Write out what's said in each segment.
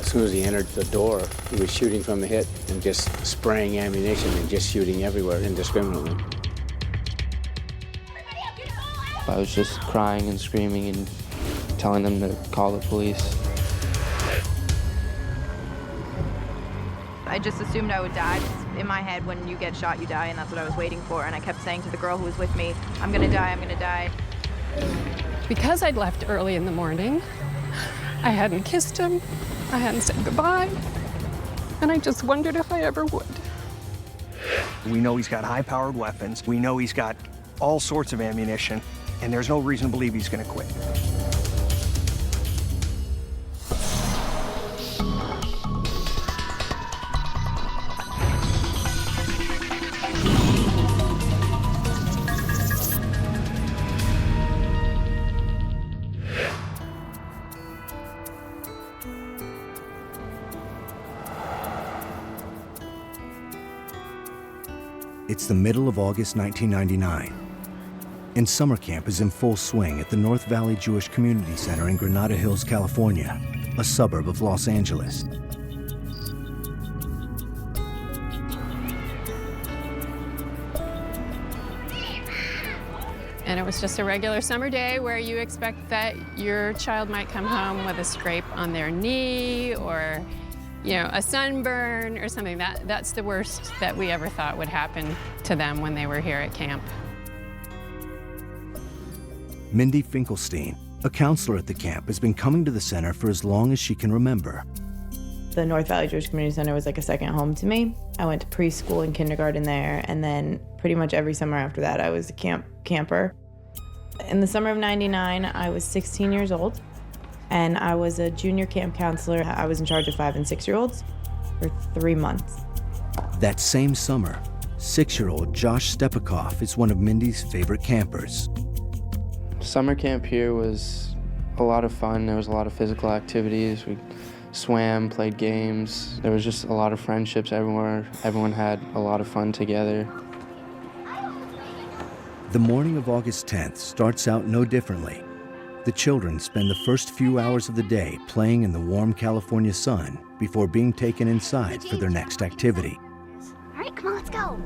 As soon as he entered the door, he was shooting from the hip and just spraying ammunition and just shooting everywhere indiscriminately. I was just crying and screaming and telling them to call the police. I just assumed I would die. In my head, when you get shot, you die, and that's what I was waiting for. And I kept saying to the girl who was with me, I'm gonna die, I'm gonna die. Because I'd left early in the morning, I hadn't kissed him, I hadn't said goodbye, and I just wondered if I ever would. We know he's got high-powered weapons. We know he's got all sorts of ammunition, and there's no reason to believe he's gonna quit. It's the middle of August 1999, and summer camp is in full swing at the North Valley Jewish Community Center in Granada Hills, California, a suburb of Los Angeles. And it was just a regular summer day where you expect that your child might come home with a scrape on their knee or, you know, a sunburn or something. That's the worst that we ever thought would happen to them when they were here at camp. Mindy Finkelstein, a counselor at the camp, has been coming to the center for as long as she can remember. The North Valley Jewish Community Center was like a second home to me. I went to preschool and kindergarten there, and then pretty much every summer after that, I was a camper. In the summer of '99, I was 16 years old, and I was a junior camp counselor. I was in charge of 5- and 6-year-olds for 3 months. That same summer, 6-year-old Josh Stepikoff is one of Mindy's favorite campers. Summer camp here was a lot of fun. There was a lot of physical activities. We swam, played games. There was just a lot of friendships everywhere. Everyone had a lot of fun together. The morning of August 10th starts out no differently. The children spend the first few hours of the day playing in the warm California sun before being taken inside for their next activity. All right, come on, let's go.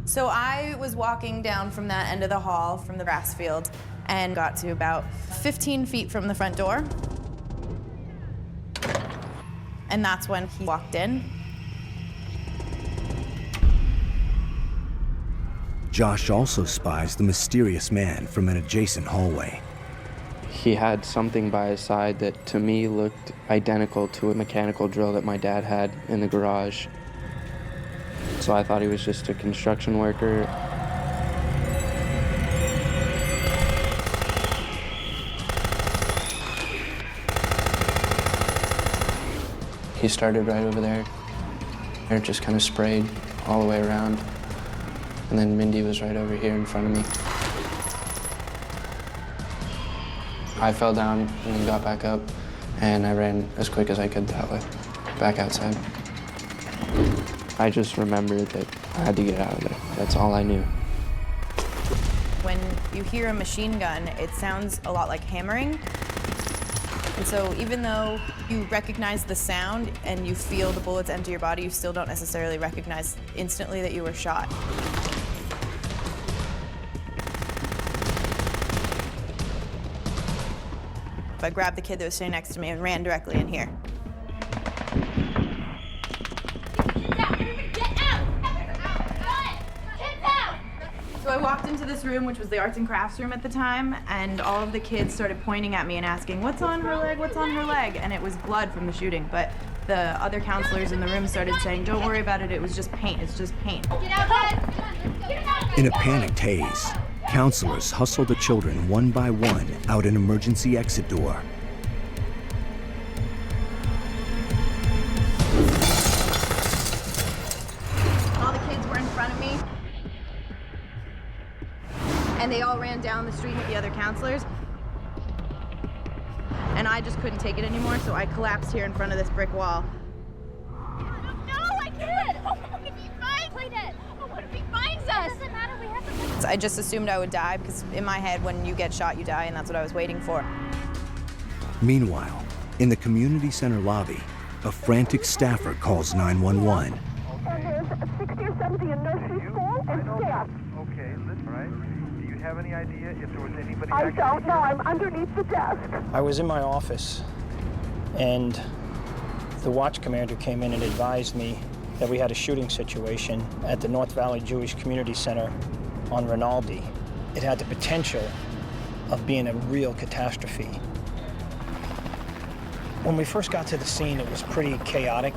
So I was walking down from that end of the hall, from the grass field, and got to about 15 feet from the front door. And that's when he walked in. Josh also spies the mysterious man from an adjacent hallway. He had something by his side that to me looked identical to a mechanical drill that my dad had in the garage. So I thought he was just a construction worker. He started right over there. It just kind of sprayed all the way around. And then Mindy was right over here in front of me. I fell down and then got back up, and I ran as quick as I could that way, back outside. I just remembered that I had to get out of there. That's all I knew. When you hear a machine gun, it sounds a lot like hammering. And so even though you recognize the sound and you feel the bullets enter your body, you still don't necessarily recognize instantly that you were shot. I grabbed the kid that was sitting next to me and ran directly in here. So I walked into this room, which was the arts and crafts room at the time, and all of the kids started pointing at me and asking, "What's on her leg? What's on her leg?" And it was blood from the shooting, but the other counselors in the room started saying, "Don't worry about it, it was just paint, it's just paint." Get out, bud. Get out. In a panicked haze, counselors hustle the children one by one out an emergency exit door. All the kids were in front of me, and they all ran down the street with the other counselors. And I just couldn't take it anymore, so I collapsed here in front of this brick wall. No, I can't. Oh, what if he finds it? Oh, what if he finds us? It doesn't matter, we have to. I just assumed I would die because in my head, when you get shot, you die, and that's what I was waiting for. Meanwhile, in the community center lobby, a frantic staffer calls 911. And there's 60 or 70 in nursery school and staff. Okay, listen, right? Do you have any idea if there was anybody? I don't know. I'm underneath the desk. I was in my office, and the watch commander came in and advised me that we had a shooting situation at the North Valley Jewish Community Center on Rinaldi. It had the potential of being a real catastrophe. When we first got to the scene, it was pretty chaotic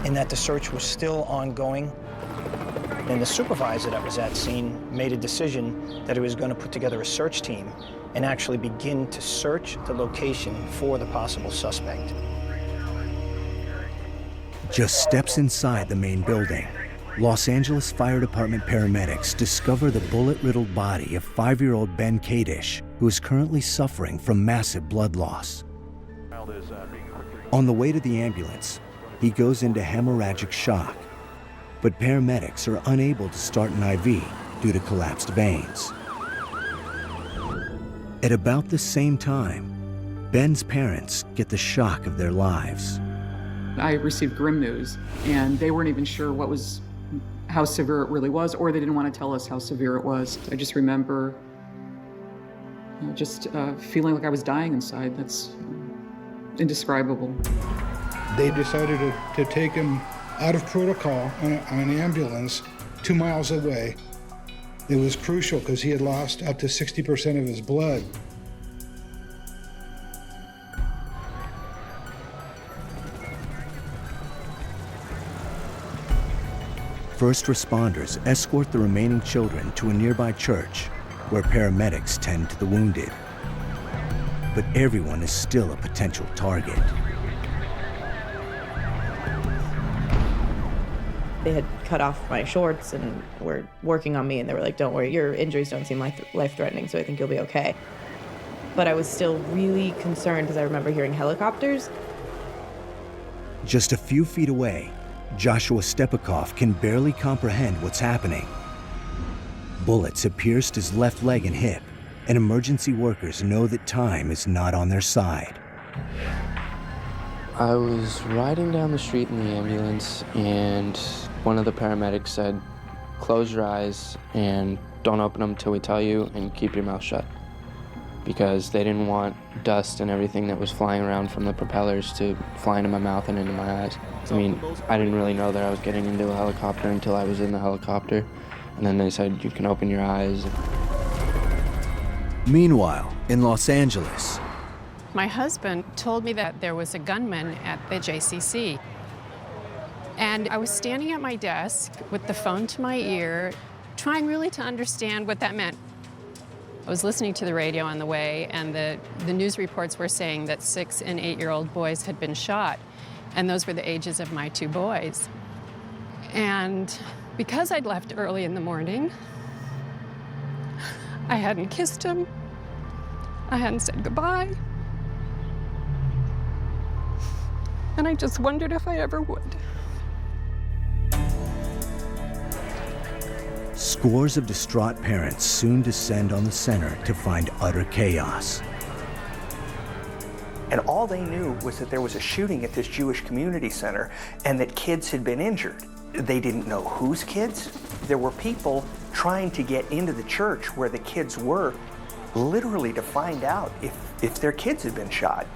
in that the search was still ongoing. And the supervisor that was at scene made a decision that he was going to put together a search team and actually begin to search the location for the possible suspect. Just steps inside the main building, Los Angeles Fire Department paramedics discover the bullet-riddled body of 5-year-old Ben Kadish, who is currently suffering from massive blood loss. On the way to the ambulance, he goes into hemorrhagic shock, but paramedics are unable to start an IV due to collapsed veins. At about the same time, Ben's parents get the shock of their lives. I received grim news, and they weren't even sure how severe it really was, or they didn't want to tell us how severe it was. I just remember just feeling like I was dying inside. That's indescribable. They decided to take him out of protocol on an ambulance 2 miles away. It was crucial because he had lost up to 60% of his blood. First responders escort the remaining children to a nearby church where paramedics tend to the wounded. But everyone is still a potential target. They had cut off my shorts and were working on me, and they were like, don't worry, your injuries don't seem life-threatening, so I think you'll be okay. But I was still really concerned because I remember hearing helicopters. Just a few feet away, Joshua Stepikoff can barely comprehend what's happening. Bullets have pierced his left leg and hip, and emergency workers know that time is not on their side. I was riding down the street in the ambulance, and one of the paramedics said, close your eyes and don't open them till we tell you, and keep your mouth shut. Because they didn't want dust and everything that was flying around from the propellers to fly into my mouth and into my eyes. I mean, I didn't really know that I was getting into a helicopter until I was in the helicopter. And then they said, you can open your eyes. Meanwhile, in Los Angeles, my husband told me that there was a gunman at the JCC. And I was standing at my desk with the phone to my ear, trying really to understand what that meant. I was listening to the radio on the way, and the news reports were saying that 6- and 8-year-old boys had been shot. And those were the ages of my 2 boys. And because I'd left early in the morning, I hadn't kissed him. I hadn't said goodbye. And I just wondered if I ever would. scores of distraught parents soon descend on the center to find utter chaos. And all they knew was that there was a shooting at this Jewish community center and that kids had been injured. They didn't know whose kids. There were people trying to get into the church where the kids were, literally to find out if their kids had been shot.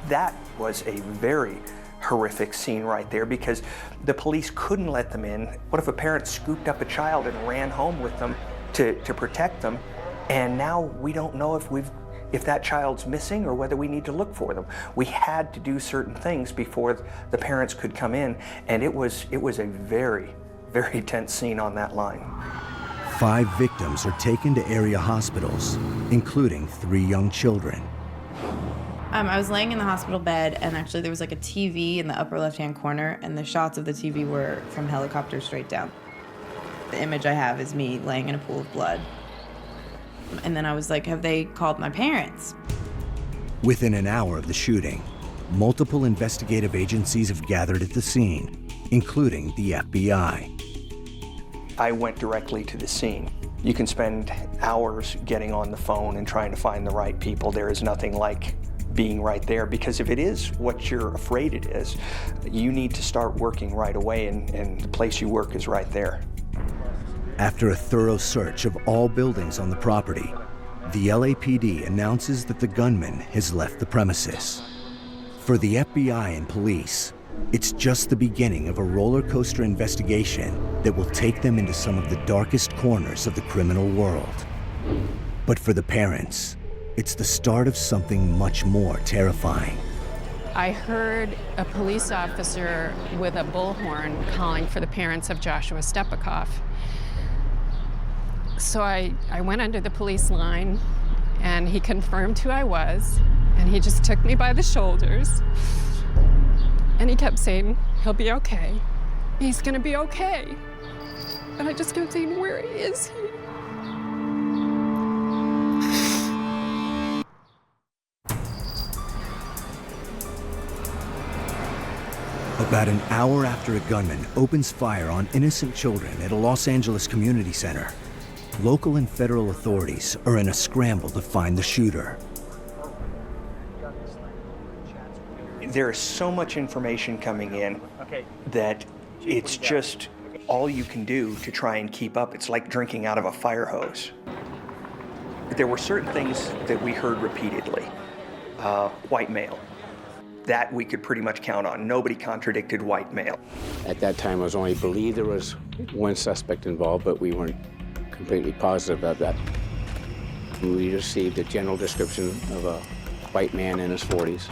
That was a very horrific scene right there because the police couldn't let them in. What if a parent scooped up a child and ran home with them to protect them? And now we don't know if that child's missing or whether we need to look for them. We had to do certain things before the parents could come in, and it was a very, very tense scene on that line. 5 victims are taken to area hospitals, including 3 young children. I was laying in the hospital bed, and actually there was like a TV in the upper left-hand corner, and the shots of the TV were from helicopters straight down. The image I have is me laying in a pool of blood. And then I was like, have they called my parents? Within an hour of the shooting, multiple investigative agencies have gathered at the scene, including the FBI. I went directly to the scene, You can spend hours getting on the phone and trying to find the right people. There is nothing like being right there, because if it is what you're afraid it is, you need to start working right away, and the place you work is right there. After a thorough search of all buildings on the property, the LAPD announces that the gunman has left the premises. For the FBI and police, it's just the beginning of a roller coaster investigation that will take them into some of the darkest corners of the criminal world. But for the parents, it's the start of something much more terrifying. I heard a police officer with a bullhorn calling for the parents of Joshua Stepikoff. So I went under the police line, and he confirmed who I was, and he just took me by the shoulders, and he kept saying, he'll be okay. He's gonna be okay. And I just kept saying, where is he? About an hour after a gunman opens fire on innocent children at a Los Angeles community center, local and federal authorities are in a scramble to find the shooter. There is so much information coming in that it's just all you can do to try and keep up. It's like drinking out of a fire hose. There were certain things that we heard repeatedly. White male. That we could pretty much count on. Nobody contradicted white male. At that time, it was only believed there was one suspect involved, but we weren't completely positive about that. We received a general description of a white man in his 40s,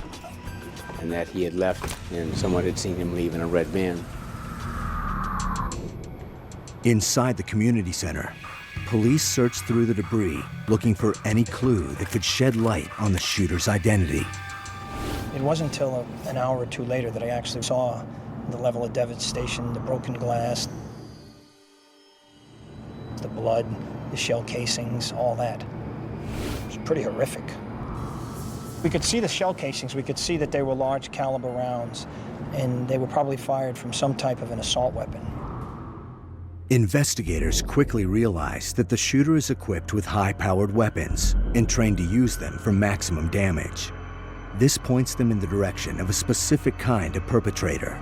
and that he had left, and someone had seen him leave in a red van. Inside the community center, police searched through the debris, looking for any clue that could shed light on the shooter's identity. It wasn't until an hour or two later that I actually saw the level of devastation, the broken glass, the blood, the shell casings, all that. It was pretty horrific. We could see the shell casings. We could see that they were large caliber rounds, and they were probably fired from some type of an assault weapon. Investigators quickly realized that the shooter is equipped with high-powered weapons and trained to use them for maximum damage. This points them in the direction of a specific kind of perpetrator.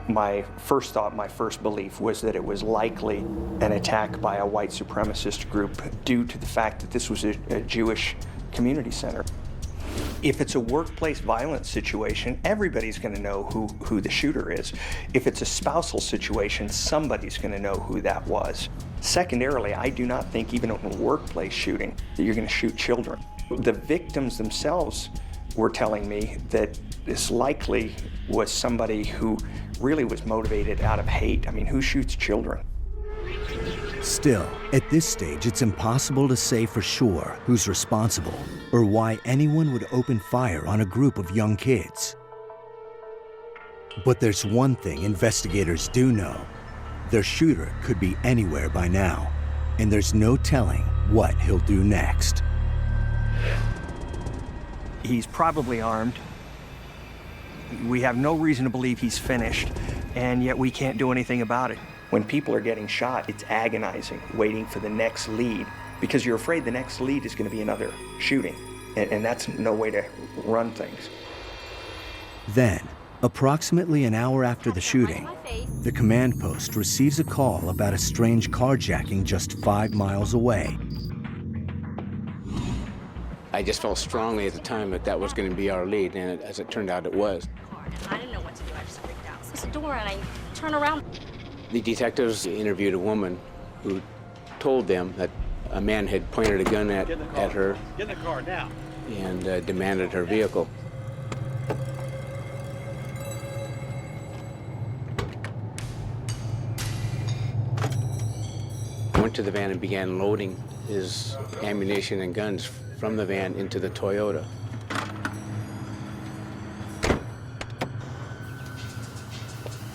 My first thought, my first belief was that it was likely an attack by a white supremacist group due to the fact that this was a Jewish community center. If it's a workplace violence situation, everybody's going to know who the shooter is. If it's a spousal situation, somebody's going to know who that was. Secondarily, I do not think even in a workplace shooting that you're going to shoot children. The victims themselves were telling me that this likely was somebody who really was motivated out of hate. I mean, who shoots children? Still, at this stage, it's impossible to say for sure who's responsible or why anyone would open fire on a group of young kids. But there's one thing investigators do know. Their shooter could be anywhere by now, and there's no telling what he'll do next. He's probably armed. We have no reason to believe he's finished, and yet we can't do anything about it. When people are getting shot, it's agonizing, waiting for the next lead, because you're afraid the next lead is going to be another shooting, and that's no way to run things. Then, approximately an hour after the shooting, the command post receives a call about a strange carjacking just 5 miles away. I just felt strongly at the time that that was going to be our lead, and as it turned out, it was. I didn't know what to do. I just freaked out. Close the door and I turn around. The detectives interviewed a woman who told them that a man had pointed a gun at her. Get in the car now. And demanded her vehicle. Went to the van and began loading his ammunition and guns from the van into the Toyota.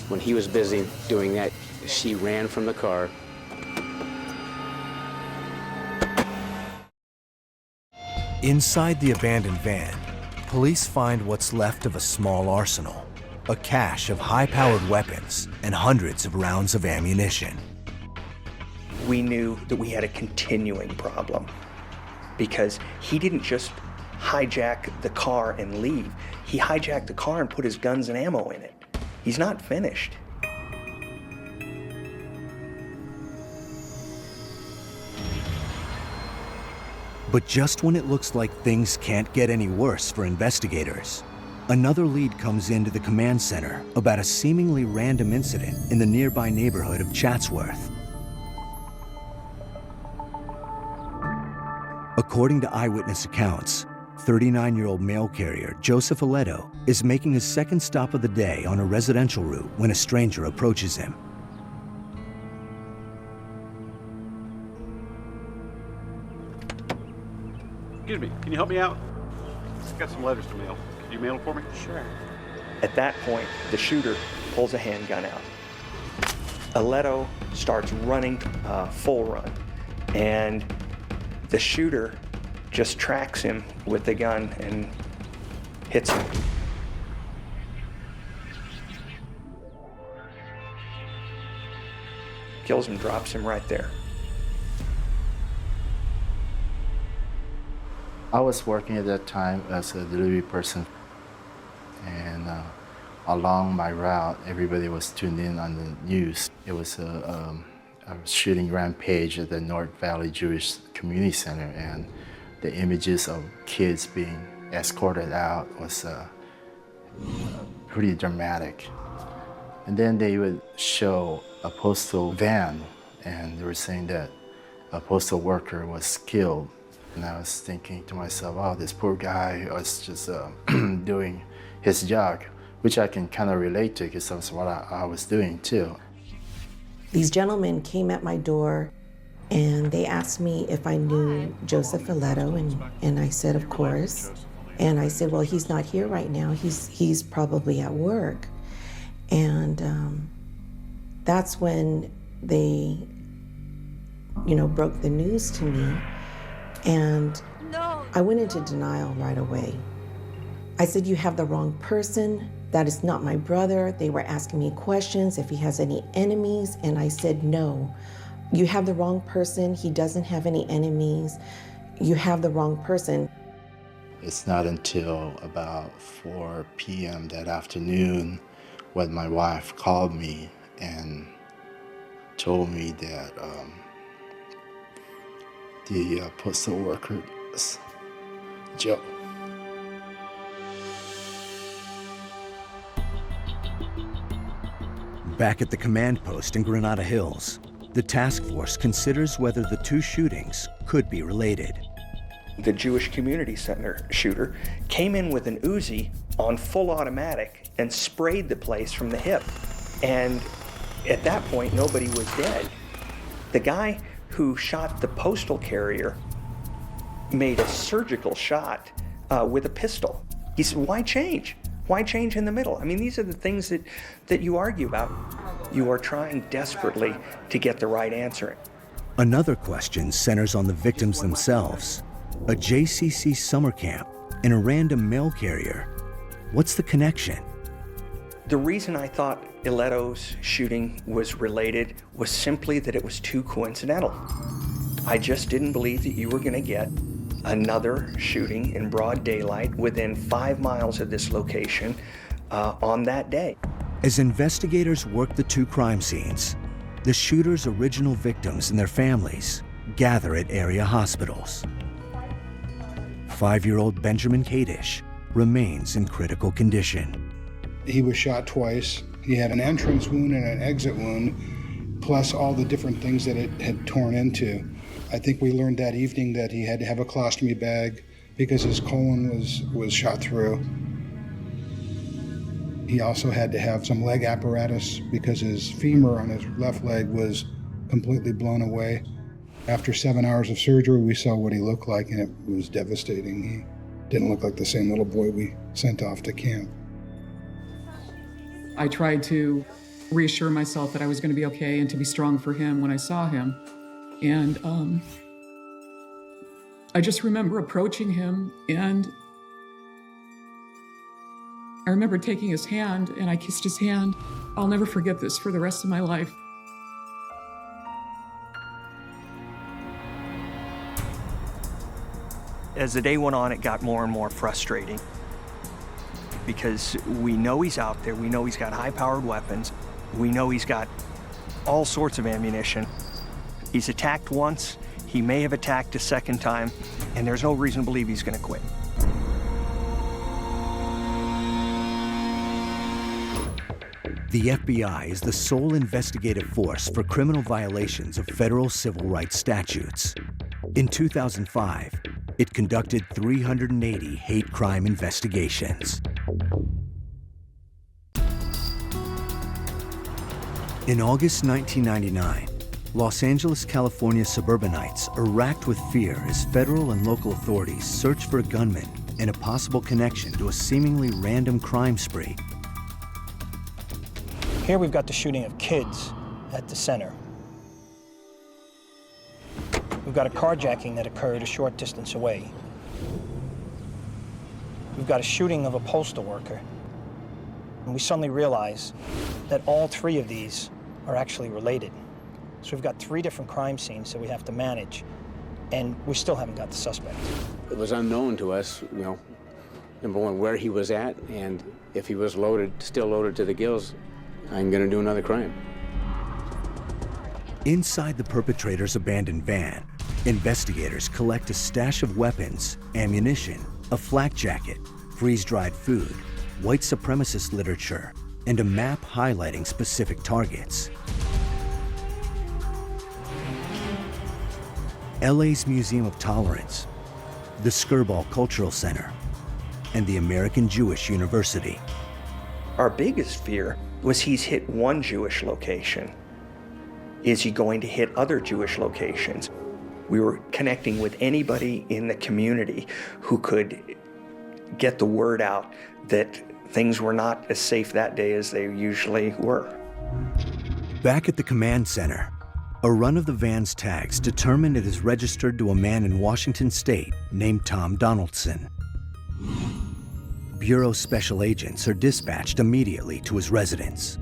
When he was busy doing that, she ran from the car. Inside the abandoned van, police find what's left of a small arsenal, a cache of high-powered weapons, and hundreds of rounds of ammunition. we knew that we had a continuing problem, because he didn't just hijack the car and leave. He hijacked the car and put his guns and ammo in it. He's not finished. But just when it looks like things can't get any worse for investigators, another lead comes into the command center about a seemingly random incident in the nearby neighborhood of Chatsworth. According to eyewitness accounts, 39-year-old mail carrier Joseph Alto is making his second stop of the day on a residential route when a stranger approaches him. Excuse me, can you help me out? I've got some letters to mail. Could you mail them for me? Sure. At that point, the shooter pulls a handgun out. Alto starts running full run, and the shooter just tracks him with the gun and hits him. Kills him, drops him right there. I was working at that time as a delivery person, and along my route, everybody was tuned in on the news. It was a shooting rampage at the North Valley Jewish Community Center, and the images of kids being escorted out was pretty dramatic. And then they would show a postal van, and they were saying that a postal worker was killed. And I was thinking to myself, oh, this poor guy was just doing his job, which I can kind of relate to because that's what I was doing too. These gentlemen came at my door and they asked me if I knew Joseph Alto, and I said, of course. And I said, well, he's not here right now. He's probably at work. And that's when they, broke the news to me. And I went into denial right away. I said, you have the wrong person. That is not my brother. They were asking me questions, if he has any enemies, and I said, no. You have the wrong person. He doesn't have any enemies. You have the wrong person. It's not until about 4 p.m. that afternoon when my wife called me and told me that the postal worker was Joe. Back at the command post in Granada Hills, the task force considers whether the two shootings could be related. The Jewish Community Center shooter came in with an Uzi on full automatic and sprayed the place from the hip. And at that point, nobody was dead. The guy who shot the postal carrier made a surgical shot with a pistol. He said, why change? Why change in the middle? I mean, these are the things that you argue about. You are trying desperately to get the right answer. Another question centers on the victims themselves. A JCC summer camp and a random mail carrier. What's the connection? The reason I thought Alto's shooting was related was simply that it was too coincidental. I just didn't believe that you were going to get another shooting in broad daylight within 5 miles of this location on that day. As investigators work the two crime scenes, the shooter's original victims and their families gather at area hospitals. 5-year-old Benjamin Kadish remains in critical condition. He was shot twice. He had an entrance wound and an exit wound, plus all the different things that it had torn into. I think we learned that evening that he had to have a colostomy bag because his colon was shot through. He also had to have some leg apparatus because his femur on his left leg was completely blown away. After 7 hours of surgery, we saw what he looked like, and it was devastating. He didn't look like the same little boy we sent off to camp. I tried to reassure myself that I was going to be okay and to be strong for him when I saw him. And I just remember approaching him, and I remember taking his hand, and I kissed his hand. I'll never forget this for the rest of my life. As the day went on, it got more and more frustrating because we know he's out there, we know he's got high-powered weapons, we know he's got all sorts of ammunition. He's attacked once, he may have attacked a second time, and there's no reason to believe he's gonna quit. The FBI is the sole investigative force for criminal violations of federal civil rights statutes. In 2005, it conducted 380 hate crime investigations. In August 1999, Los Angeles, California suburbanites are racked with fear as federal and local authorities search for a gunman and a possible connection to a seemingly random crime spree. Here we've got the shooting of kids at the center. We've got a carjacking that occurred a short distance away. We've got a shooting of a postal worker. And we suddenly realize that all three of these are actually related. So we've got 3 different crime scenes that we have to manage, and we still haven't got the suspect. It was unknown to us, you know, number one, where he was at, and if he was loaded, still loaded to the gills, I'm gonna do another crime. Inside the perpetrator's abandoned van, investigators collect a stash of weapons, ammunition, a flak jacket, freeze-dried food, white supremacist literature, and a map highlighting specific targets. LA's Museum of Tolerance, the Skirball Cultural Center, and the American Jewish University. Our biggest fear was he's hit one Jewish location. Is he going to hit other Jewish locations? We were connecting with anybody in the community who could get the word out that things were not as safe that day as they usually were. Back at the command center, a run of the van's tags determine it is registered to a man in Washington state named Tom Donaldson. Bureau special agents are dispatched immediately to his residence.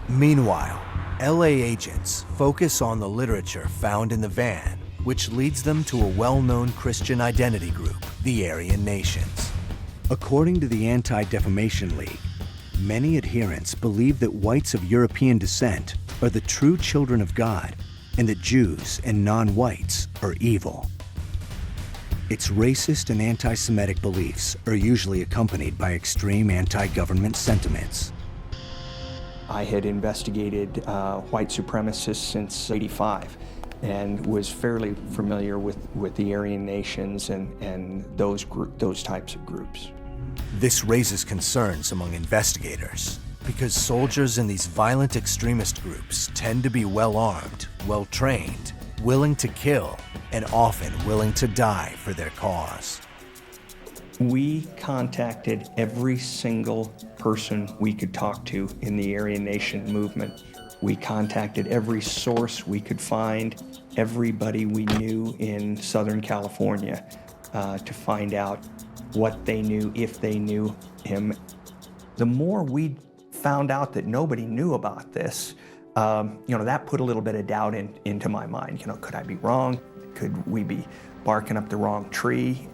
Meanwhile, LA agents focus on the literature found in the van, which leads them to a well-known Christian identity group, the Aryan Nations. According to the Anti-Defamation League, many adherents believe that whites of European descent are the true children of God and that Jews and non-whites are evil. Its racist and anti-Semitic beliefs are usually accompanied by extreme anti-government sentiments. I had investigated white supremacists since '85 and was fairly familiar with the Aryan Nations and those types of groups. This raises concerns among investigators because soldiers in these violent extremist groups tend to be well-armed, well-trained, willing to kill, and often willing to die for their cause. We contacted every single person we could talk to in the Aryan Nation movement. We contacted every source we could find, everybody we knew in Southern California to find out what they knew, if they knew him. The more we found out that nobody knew about this, that put a little bit of doubt into my mind. Could I be wrong? Could we be barking up the wrong tree?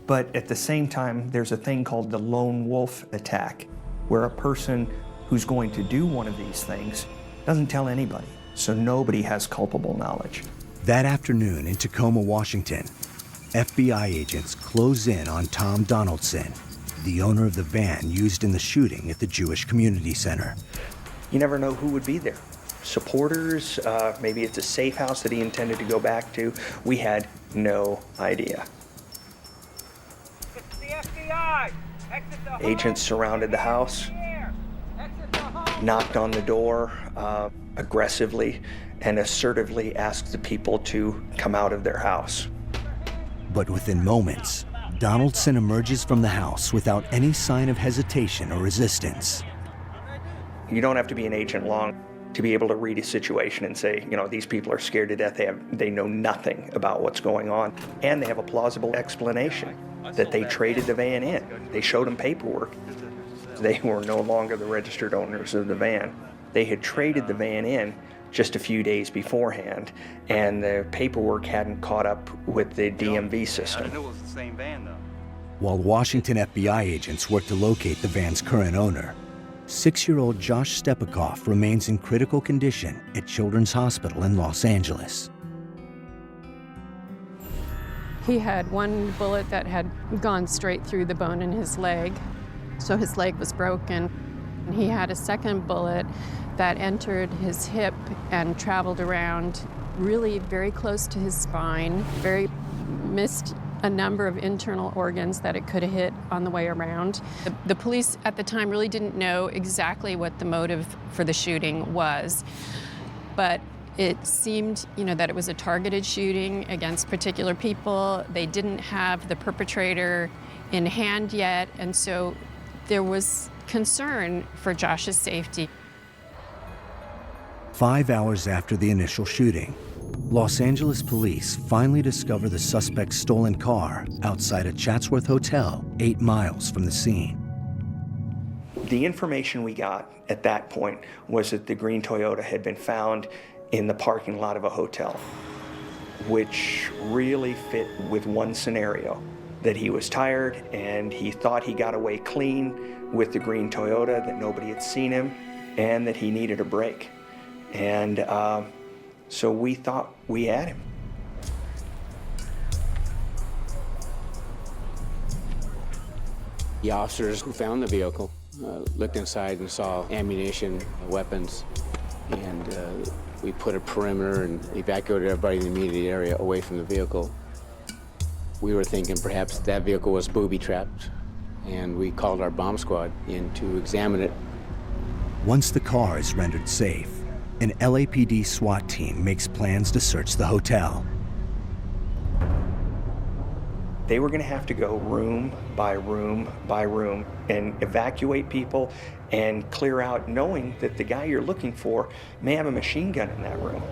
But at the same time, there's a thing called the lone wolf attack, where a person who's going to do one of these things doesn't tell anybody, so nobody has culpable knowledge. That afternoon in Tacoma, Washington, FBI agents close in on Tom Donaldson, the owner of the van used in the shooting at the Jewish Community Center. You never know who would be there. Supporters, maybe it's a safe house that he intended to go back to. We had no idea. It's the FBI! Exit the home. Agents surrounded the house, knocked on the door aggressively and assertively asked the people to come out of their house. But within moments, Donaldson emerges from the house without any sign of hesitation or resistance. You don't have to be an agent long to be able to read a situation and say, these people are scared to death. They know nothing about what's going on, and they have a plausible explanation that they traded the van in. They showed them paperwork. They were no longer the registered owners of the van. They had traded the van in just a few days beforehand, and the paperwork hadn't caught up with the DMV system. I didn't know it was the same van, though. While Washington FBI agents work to locate the van's current owner, 6-year-old Josh Stepikoff remains in critical condition at Children's Hospital in Los Angeles. He had one bullet that had gone straight through the bone in his leg, so his leg was broken. He had a second bullet that entered his hip and traveled around really very close to his spine, missed a number of internal organs that it could have hit on the way around. The police at the time really didn't know exactly what the motive for the shooting was, but it seemed, that it was a targeted shooting against particular people. They didn't have the perpetrator in hand yet, and so there was concern for Josh's safety. 5 hours after the initial shooting, Los Angeles police finally discover the suspect's stolen car outside a Chatsworth hotel 8 miles from the scene. The information we got at that point was that the green Toyota had been found in the parking lot of a hotel, which really fit with one scenario, that he was tired and he thought he got away clean with the green Toyota, that nobody had seen him, and that he needed a break. And so we thought we had him. The officers who found the vehicle looked inside and saw ammunition, weapons, and we put a perimeter and evacuated everybody in the immediate area away from the vehicle. We were thinking perhaps that vehicle was booby-trapped, and we called our bomb squad in to examine it. Once the car is rendered safe, an LAPD SWAT team makes plans to search the hotel. They were going to have to go room by room by room and evacuate people and clear out, knowing that the guy you're looking for may have a machine gun in that room.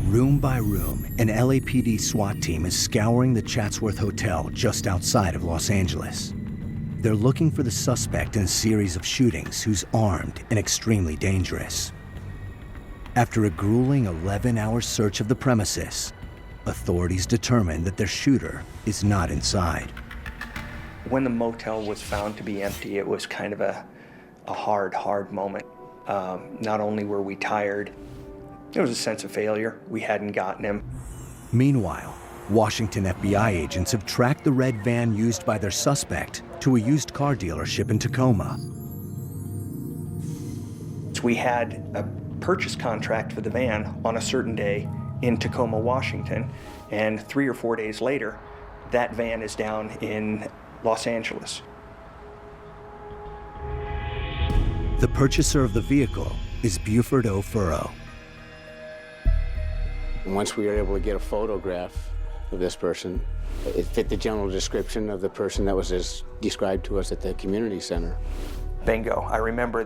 Room by room, an LAPD SWAT team is scouring the Chatsworth Hotel just outside of Los Angeles. They're looking for the suspect in a series of shootings who's armed and extremely dangerous. After a grueling 11-hour search of the premises, authorities determine that their shooter is not inside. When the motel was found to be empty, it was kind of a hard moment. Not only were we tired, there was a sense of failure. We hadn't gotten him. Meanwhile, Washington FBI agents have tracked the red van used by their suspect to a used car dealership in Tacoma. We had a purchase contract for the van on a certain day in Tacoma, Washington, and 3 or 4 days later, that van is down in Los Angeles. The purchaser of the vehicle is Buford Furrow. Once we were able to get a photograph of this person, it fit the general description of the person that was described to us at the community center. Bingo. I remember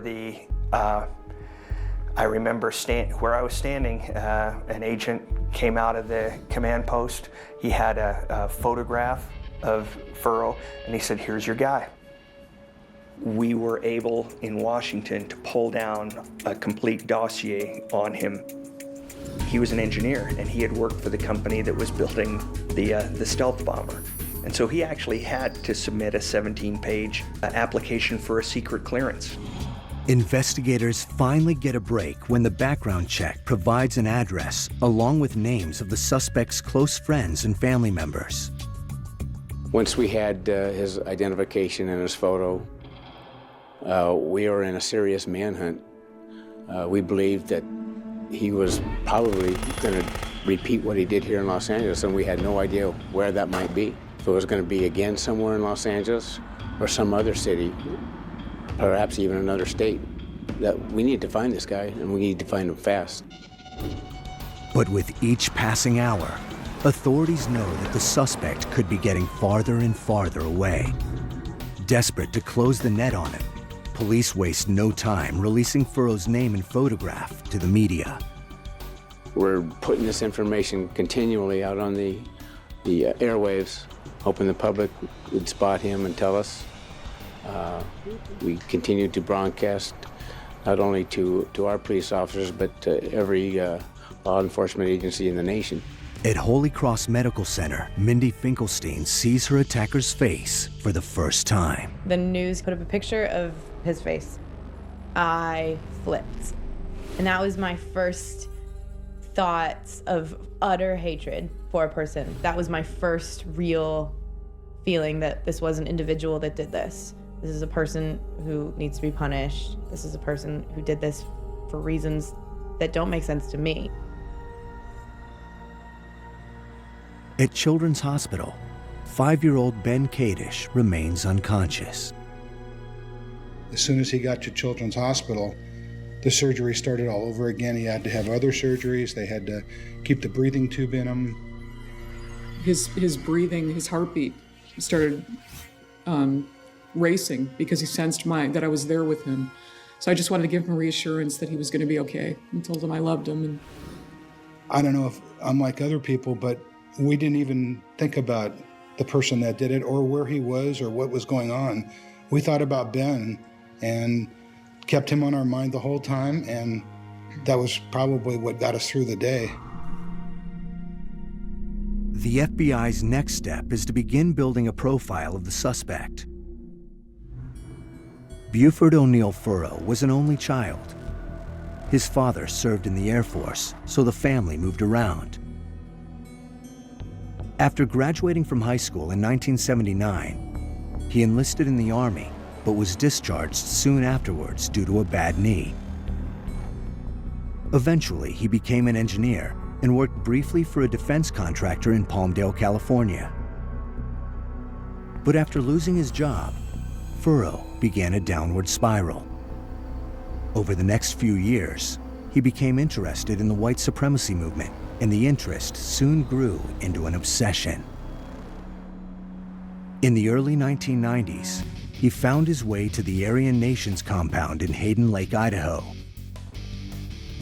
where I was standing, an agent came out of the command post. He had a photograph of Furrow, and he said, "Here's your guy." We were able in Washington to pull down a complete dossier on him. He was an engineer, and he had worked for the company that was building the stealth bomber. And so he actually had to submit a 17-page application for a secret clearance. Investigators finally get a break when the background check provides an address along with names of the suspect's close friends and family members. Once we had his identification and his photo, we were in a serious manhunt. We believed that he was probably going to repeat what he did here in Los Angeles, and we had no idea where that might be. If it was going to be again somewhere in Los Angeles or some other city, perhaps even another state, that we need to find this guy, and we need to find him fast. But with each passing hour, authorities know that the suspect could be getting farther and farther away. Desperate to close the net on him, police waste no time releasing Furrow's name and photograph to the media. We're putting this information continually out on the airwaves, hoping the public would spot him and tell us. We continue to broadcast not only to our police officers, but to every law enforcement agency in the nation. At Holy Cross Medical Center, Mindy Finkelstein sees her attacker's face for the first time. The news put up a picture of his face. I flipped. And that was my first thoughts of utter hatred for a person. That was my first real feeling that this was an individual that did this. This is a person who needs to be punished. This is a person who did this for reasons that don't make sense to me. At Children's Hospital, 5-year-old Ben Kadish remains unconscious. As soon as he got to Children's Hospital, the surgery started all over again. He had to have other surgeries. They had to keep the breathing tube in him. His breathing, his heartbeat started racing because he sensed that I was there with him. So I just wanted to give him reassurance that he was going to be okay, and told him I loved him. And I don't know if I'm like other people, but we didn't even think about the person that did it or where he was or what was going on. We thought about Ben and kept him on our mind the whole time, and that was probably what got us through the day. The FBI's next step is to begin building a profile of the suspect. Buford O'Neill Furrow was an only child. His father served in the Air Force, so the family moved around. After graduating from high school in 1979, he enlisted in the Army, but was discharged soon afterwards due to a bad knee. Eventually, he became an engineer and worked briefly for a defense contractor in Palmdale, California. But after losing his job, Furrow began a downward spiral. Over the next few years, he became interested in the white supremacy movement, and the interest soon grew into an obsession. In the early 1990s, he found his way to the Aryan Nations compound in Hayden Lake, Idaho.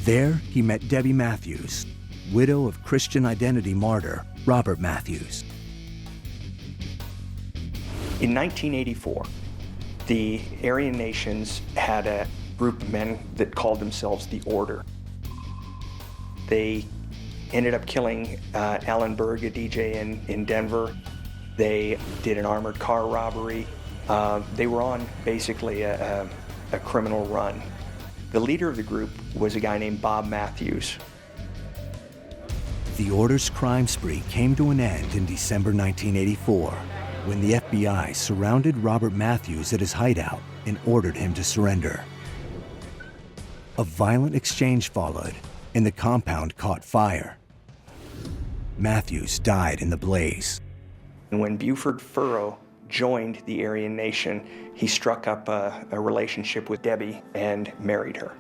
There, he met Debbie Matthews, widow of Christian identity martyr Robert Matthews. In 1984, the Aryan Nations had a group of men that called themselves the Order. They ended up killing Alan Berg, a DJ in Denver. They did an armored car robbery. They were on basically a criminal run. The leader of the group was a guy named Bob Matthews. The Order's crime spree came to an end in December 1984, when the FBI surrounded Robert Matthews at his hideout and ordered him to surrender. A violent exchange followed, and the compound caught fire. Matthews died in the blaze. And when Buford Furrow joined the Aryan Nation, he struck up a relationship with Debbie and married her.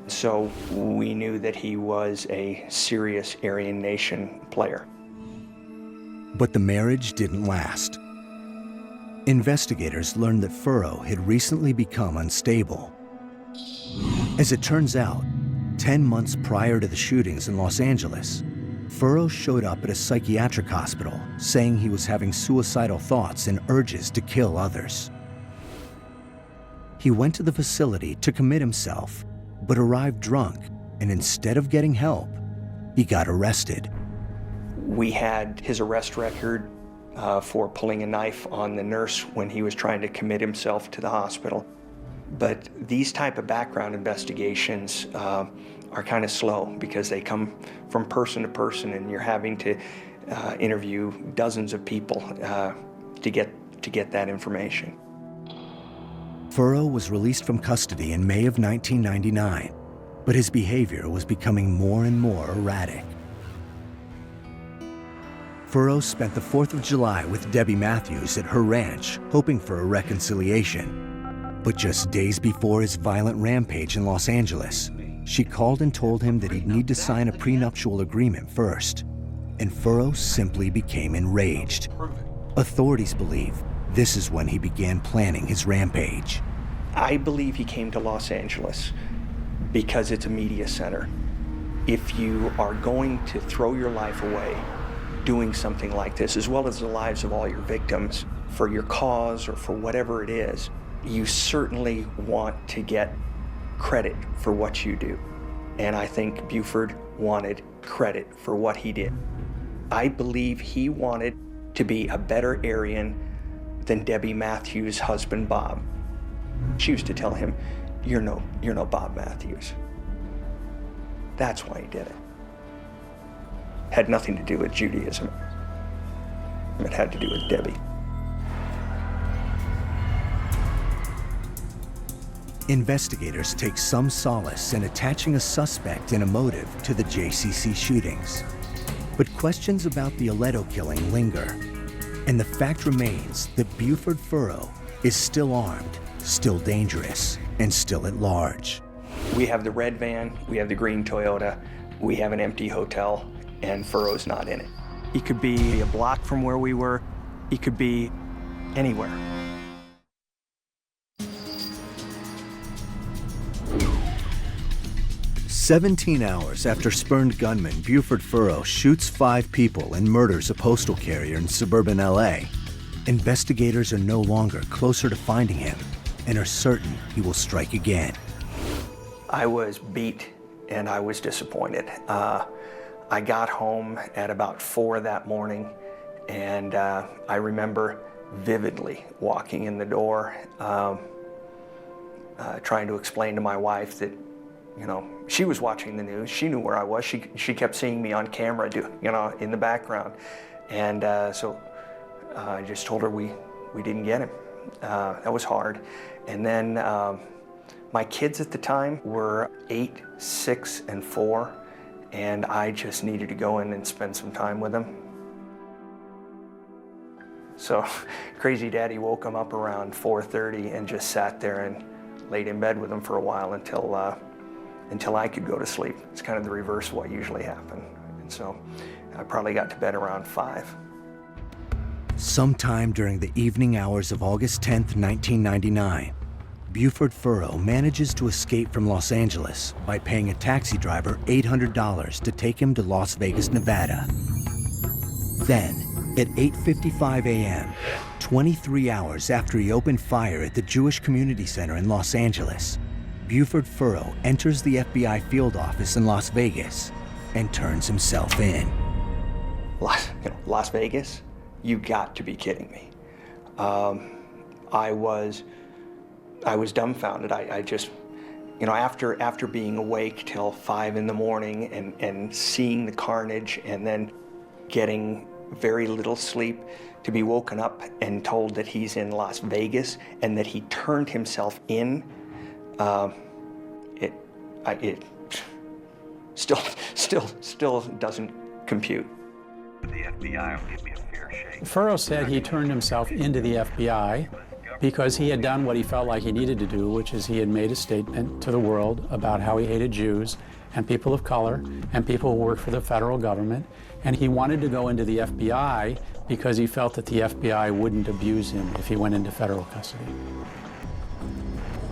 So we knew that he was a serious Aryan Nation player. But the marriage didn't last. Investigators learned that Furrow had recently become unstable. As it turns out, 10 months prior to the shootings in Los Angeles, Furrow showed up at a psychiatric hospital saying he was having suicidal thoughts and urges to kill others. He went to the facility to commit himself, but arrived drunk, and instead of getting help, he got arrested. We had his arrest record for pulling a knife on the nurse when he was trying to commit himself to the hospital. But these type of background investigations are kind of slow because they come from person to person, and you're having to interview dozens of people to get that information. Furrow was released from custody in May of 1999, but his behavior was becoming more and more erratic. Furrow spent the 4th of July with Debbie Matthews at her ranch, hoping for a reconciliation. But just days before his violent rampage in Los Angeles, she called and told him that he'd need to sign a prenuptial agreement first, and Furrow simply became enraged. Authorities believe this is when he began planning his rampage. I believe he came to Los Angeles because it's a media center. If you are going to throw your life away doing something like this, as well as the lives of all your victims, for your cause or for whatever it is, you certainly want to get credit for what you do. And I think Buford wanted credit for what he did. I believe he wanted to be a better Aryan than Debbie Matthews' husband, Bob. She used to tell him, you're no Bob Matthews. That's why he did it. Had nothing to do with Judaism. It had to do with Debbie. Investigators take some solace in attaching a suspect and a motive to the JCC shootings. But questions about the Alto killing linger. And the fact remains that Buford Furrow is still armed, still dangerous, and still at large. We have the red van, we have the green Toyota, we have an empty hotel, and Furrow's not in it. He could be a block from where we were, he could be anywhere. "17 hours after spurned gunman Buford Furrow shoots 5 people and murders a postal carrier in suburban LA, investigators are no longer closer to finding him and are certain he will strike again. I was beat and I was disappointed. I got home at about 4 that morning, and I remember vividly walking in the door, trying to explain to my wife that, you know, she was watching the news. She knew where I was. She kept seeing me on camera, in the background. And so I just told her we didn't get him. That was hard. And then my kids at the time were 8, 6, and 4, and I just needed to go in and spend some time with them. So Crazy Daddy woke him up around 4:30 and just sat there and laid in bed with him for a while until I could go to sleep. It's kind of the reverse of what usually happened. And so I probably got to bed around 5. Sometime during the evening hours of August 10th, 1999, Buford Furrow manages to escape from Los Angeles by paying a taxi driver $800 to take him to Las Vegas, Nevada. Then, at 8:55 a.m., 23 hours after he opened fire at the Jewish Community Center in Los Angeles, Buford Furrow enters the FBI field office in Las Vegas and turns himself in. Las Vegas? You got to be kidding me. I was dumbfounded. I just, after being awake till 5 in the morning and seeing the carnage and then getting very little sleep, to be woken up and told that he's in Las Vegas and that he turned himself in, it still doesn't compute. The FBI will give me a fair shake. Furrow said he turned himself into the FBI because he had done what he felt like he needed to do, which is he had made a statement to the world about how he hated Jews and people of color and people who work for the federal government. And he wanted to go into the FBI because he felt that the FBI wouldn't abuse him if he went into federal custody.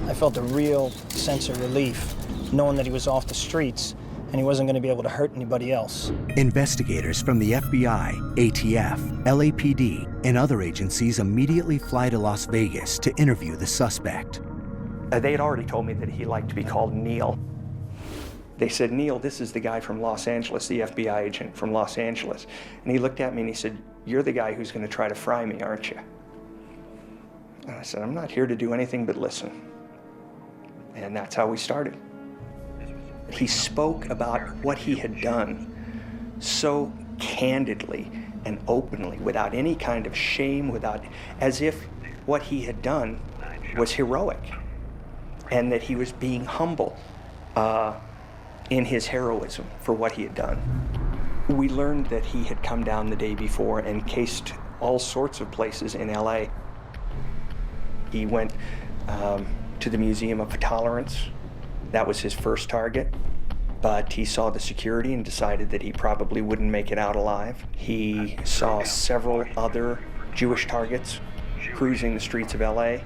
I felt a real sense of relief knowing that he was off the streets and he wasn't going to be able to hurt anybody else. Investigators from the FBI, ATF, LAPD, and other agencies immediately fly to Las Vegas to interview the suspect. They had already told me that he liked to be called Neil. They said, "Neil, this is the guy from Los Angeles, the FBI agent from Los Angeles." And he looked at me and he said, "You're the guy who's going to try to fry me, aren't you?" And I said, "I'm not here to do anything but listen." And that's how we started. He spoke about what he had done so candidly and openly, without any kind of shame, as if what he had done was heroic and that he was being humble in his heroism for what he had done. We learned that he had come down the day before and cased all sorts of places in LA. He went to the Museum of Tolerance. That was his first target, but he saw the security and decided that he probably wouldn't make it out alive. He saw several other Jewish targets cruising the streets of LA.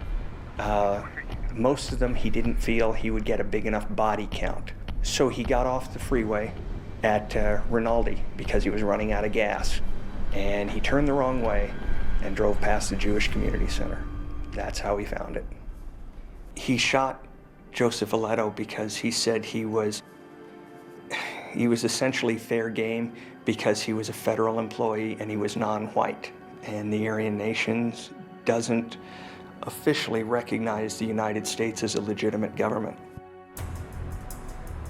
Most of them he didn't feel he would get a big enough body count. So he got off the freeway at Rinaldi because he was running out of gas. And he turned the wrong way and drove past the Jewish Community Center. That's how he found it. He shot Joseph Alto because he said he was essentially fair game because he was a federal employee and he was non-white. And the Aryan Nations doesn't officially recognize the United States as a legitimate government.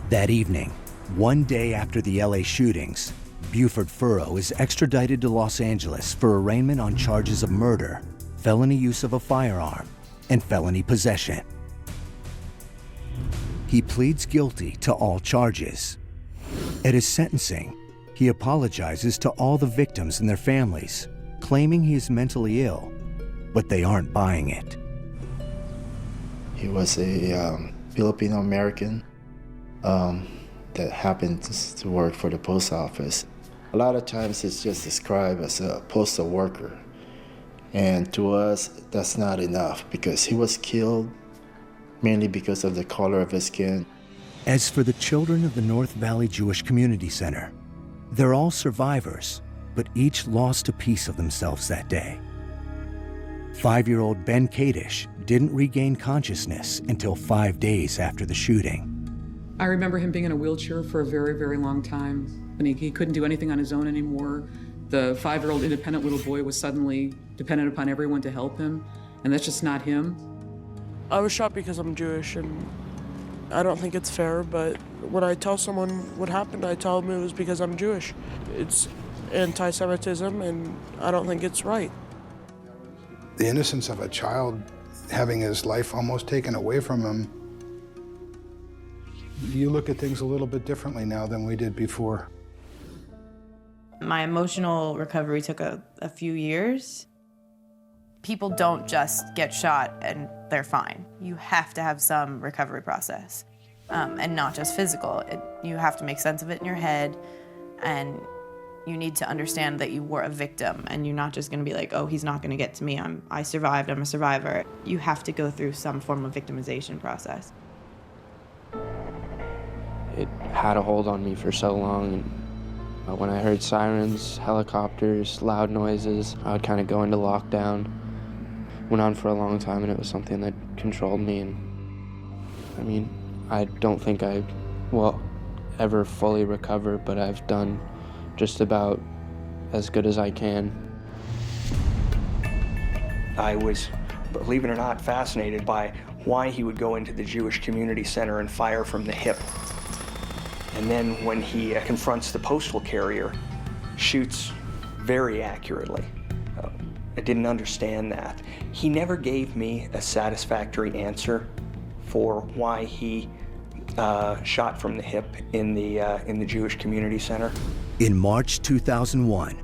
That evening, one day after the LA shootings, Buford Furrow is extradited to Los Angeles for arraignment on charges of murder, felony use of a firearm, and felony possession. He pleads guilty to all charges. At his sentencing, he apologizes to all the victims and their families, claiming he is mentally ill, but they aren't buying it. He was a Filipino American that happened to work for the post office. A lot of times it's just described as a postal worker. And to us, that's not enough because he was killed mainly because of the color of his skin. As for the children of the North Valley Jewish Community Center, they're all survivors, but each lost a piece of themselves that day. 5-year-old Ben Kadish didn't regain consciousness until 5 days after the shooting. I remember him being in a wheelchair for a very, very long time, and he couldn't do anything on his own anymore. The 5-year-old independent little boy was suddenly dependent upon everyone to help him, and that's just not him. I was shot because I'm Jewish, and I don't think it's fair, but when I tell someone what happened, I tell them it was because I'm Jewish. It's anti-Semitism, and I don't think it's right. The innocence of a child having his life almost taken away from him, you look at things a little bit differently now than we did before. My emotional recovery took a few years. People don't just get shot and they're fine. You have to have some recovery process, and not just physical. You have to make sense of it in your head, and you need to understand that you were a victim, and you're not just gonna be like, oh, he's not gonna get to me, I survived, I'm a survivor. You have to go through some form of victimization process. It had a hold on me for so long, and when I heard sirens, helicopters, loud noises, I would kind of go into lockdown. Went on for a long time, and it was something that controlled me. And I mean, I don't think I will ever fully recover, but I've done just about as good as I can. I was, believe it or not, fascinated by why he would go into the Jewish Community Center and fire from the hip. And then when he confronts the postal carrier, shoots very accurately. I didn't understand that. He never gave me a satisfactory answer for why he shot from the hip in the Jewish Community Center. In March 2001,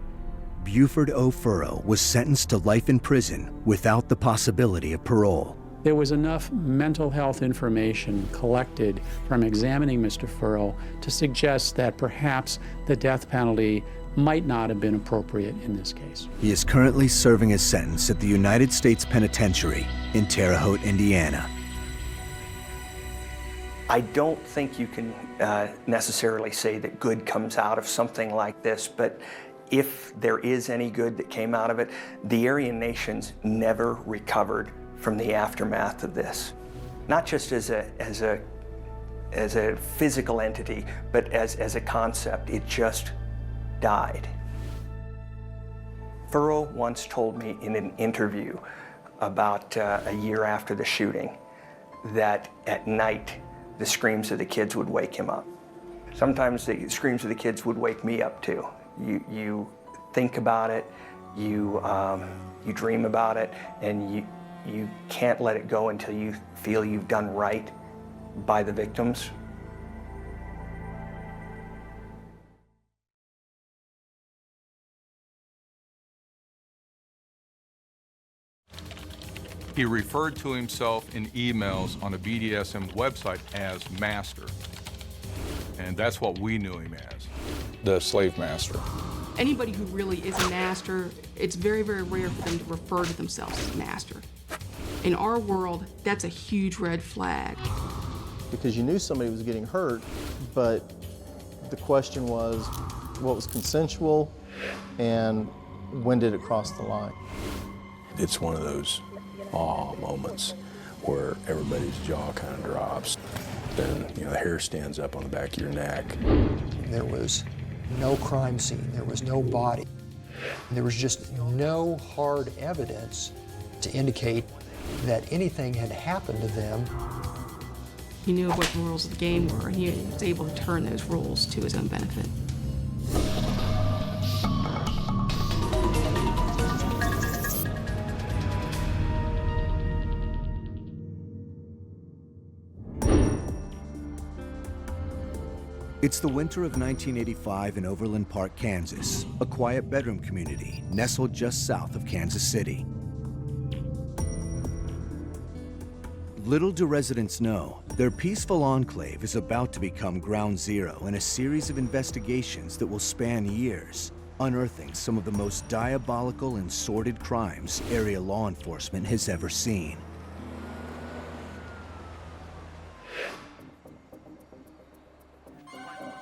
Buford O. Furrow was sentenced to life in prison without the possibility of parole. There was enough mental health information collected from examining Mr. Furrow to suggest that perhaps the death penalty might not have been appropriate in this case. He is currently serving his sentence at the United States Penitentiary in Terre Haute, Indiana. I don't think you can necessarily say that good comes out of something like this, but if there is any good that came out of it, the Aryan nations never recovered from the aftermath of this. Not just as a physical entity, but as a concept. It just died. Furrow once told me in an interview about a year after the shooting that at night the screams of the kids would wake him up. Sometimes the screams of the kids would wake me up too. You think about it, you dream about it, and you can't let it go until you feel you've done right by the victims. He referred to himself in emails on the BDSM website as master. And that's what we knew him as, the slave master. Anybody who really is a master, it's very, very rare for them to refer to themselves as master. In our world, that's a huge red flag. Because you knew somebody was getting hurt, but The question was, what was consensual and when did it cross the line? It's one of those awe moments where everybody's jaw kind of drops. Then, the hair stands up on the back of your neck. There was no crime scene, there was no body. There was just no hard evidence to indicate that anything had happened to them. He knew what the rules of the game were, and he was able to turn those rules to his own benefit. It's the winter of 1985 in Overland Park, Kansas, a quiet bedroom community nestled just south of Kansas City. Little do residents know, their peaceful enclave is about to become ground zero in a series of investigations that will span years, unearthing some of the most diabolical and sordid crimes area law enforcement has ever seen.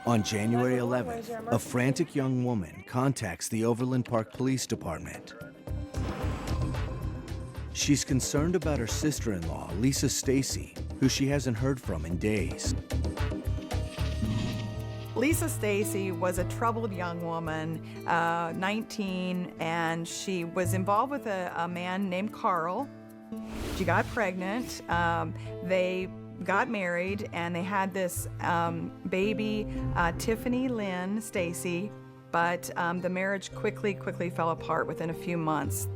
On January 11th, a frantic young woman contacts the Overland Park Police Department. She's concerned about her sister-in-law, Lisa Stacy, who she hasn't heard from in days. Lisa Stacy was a troubled young woman, 19, and she was involved with a man named Carl. She got pregnant. They got married, and they had this baby, Tiffany Lynn Stacy, but the marriage quickly fell apart within a few months.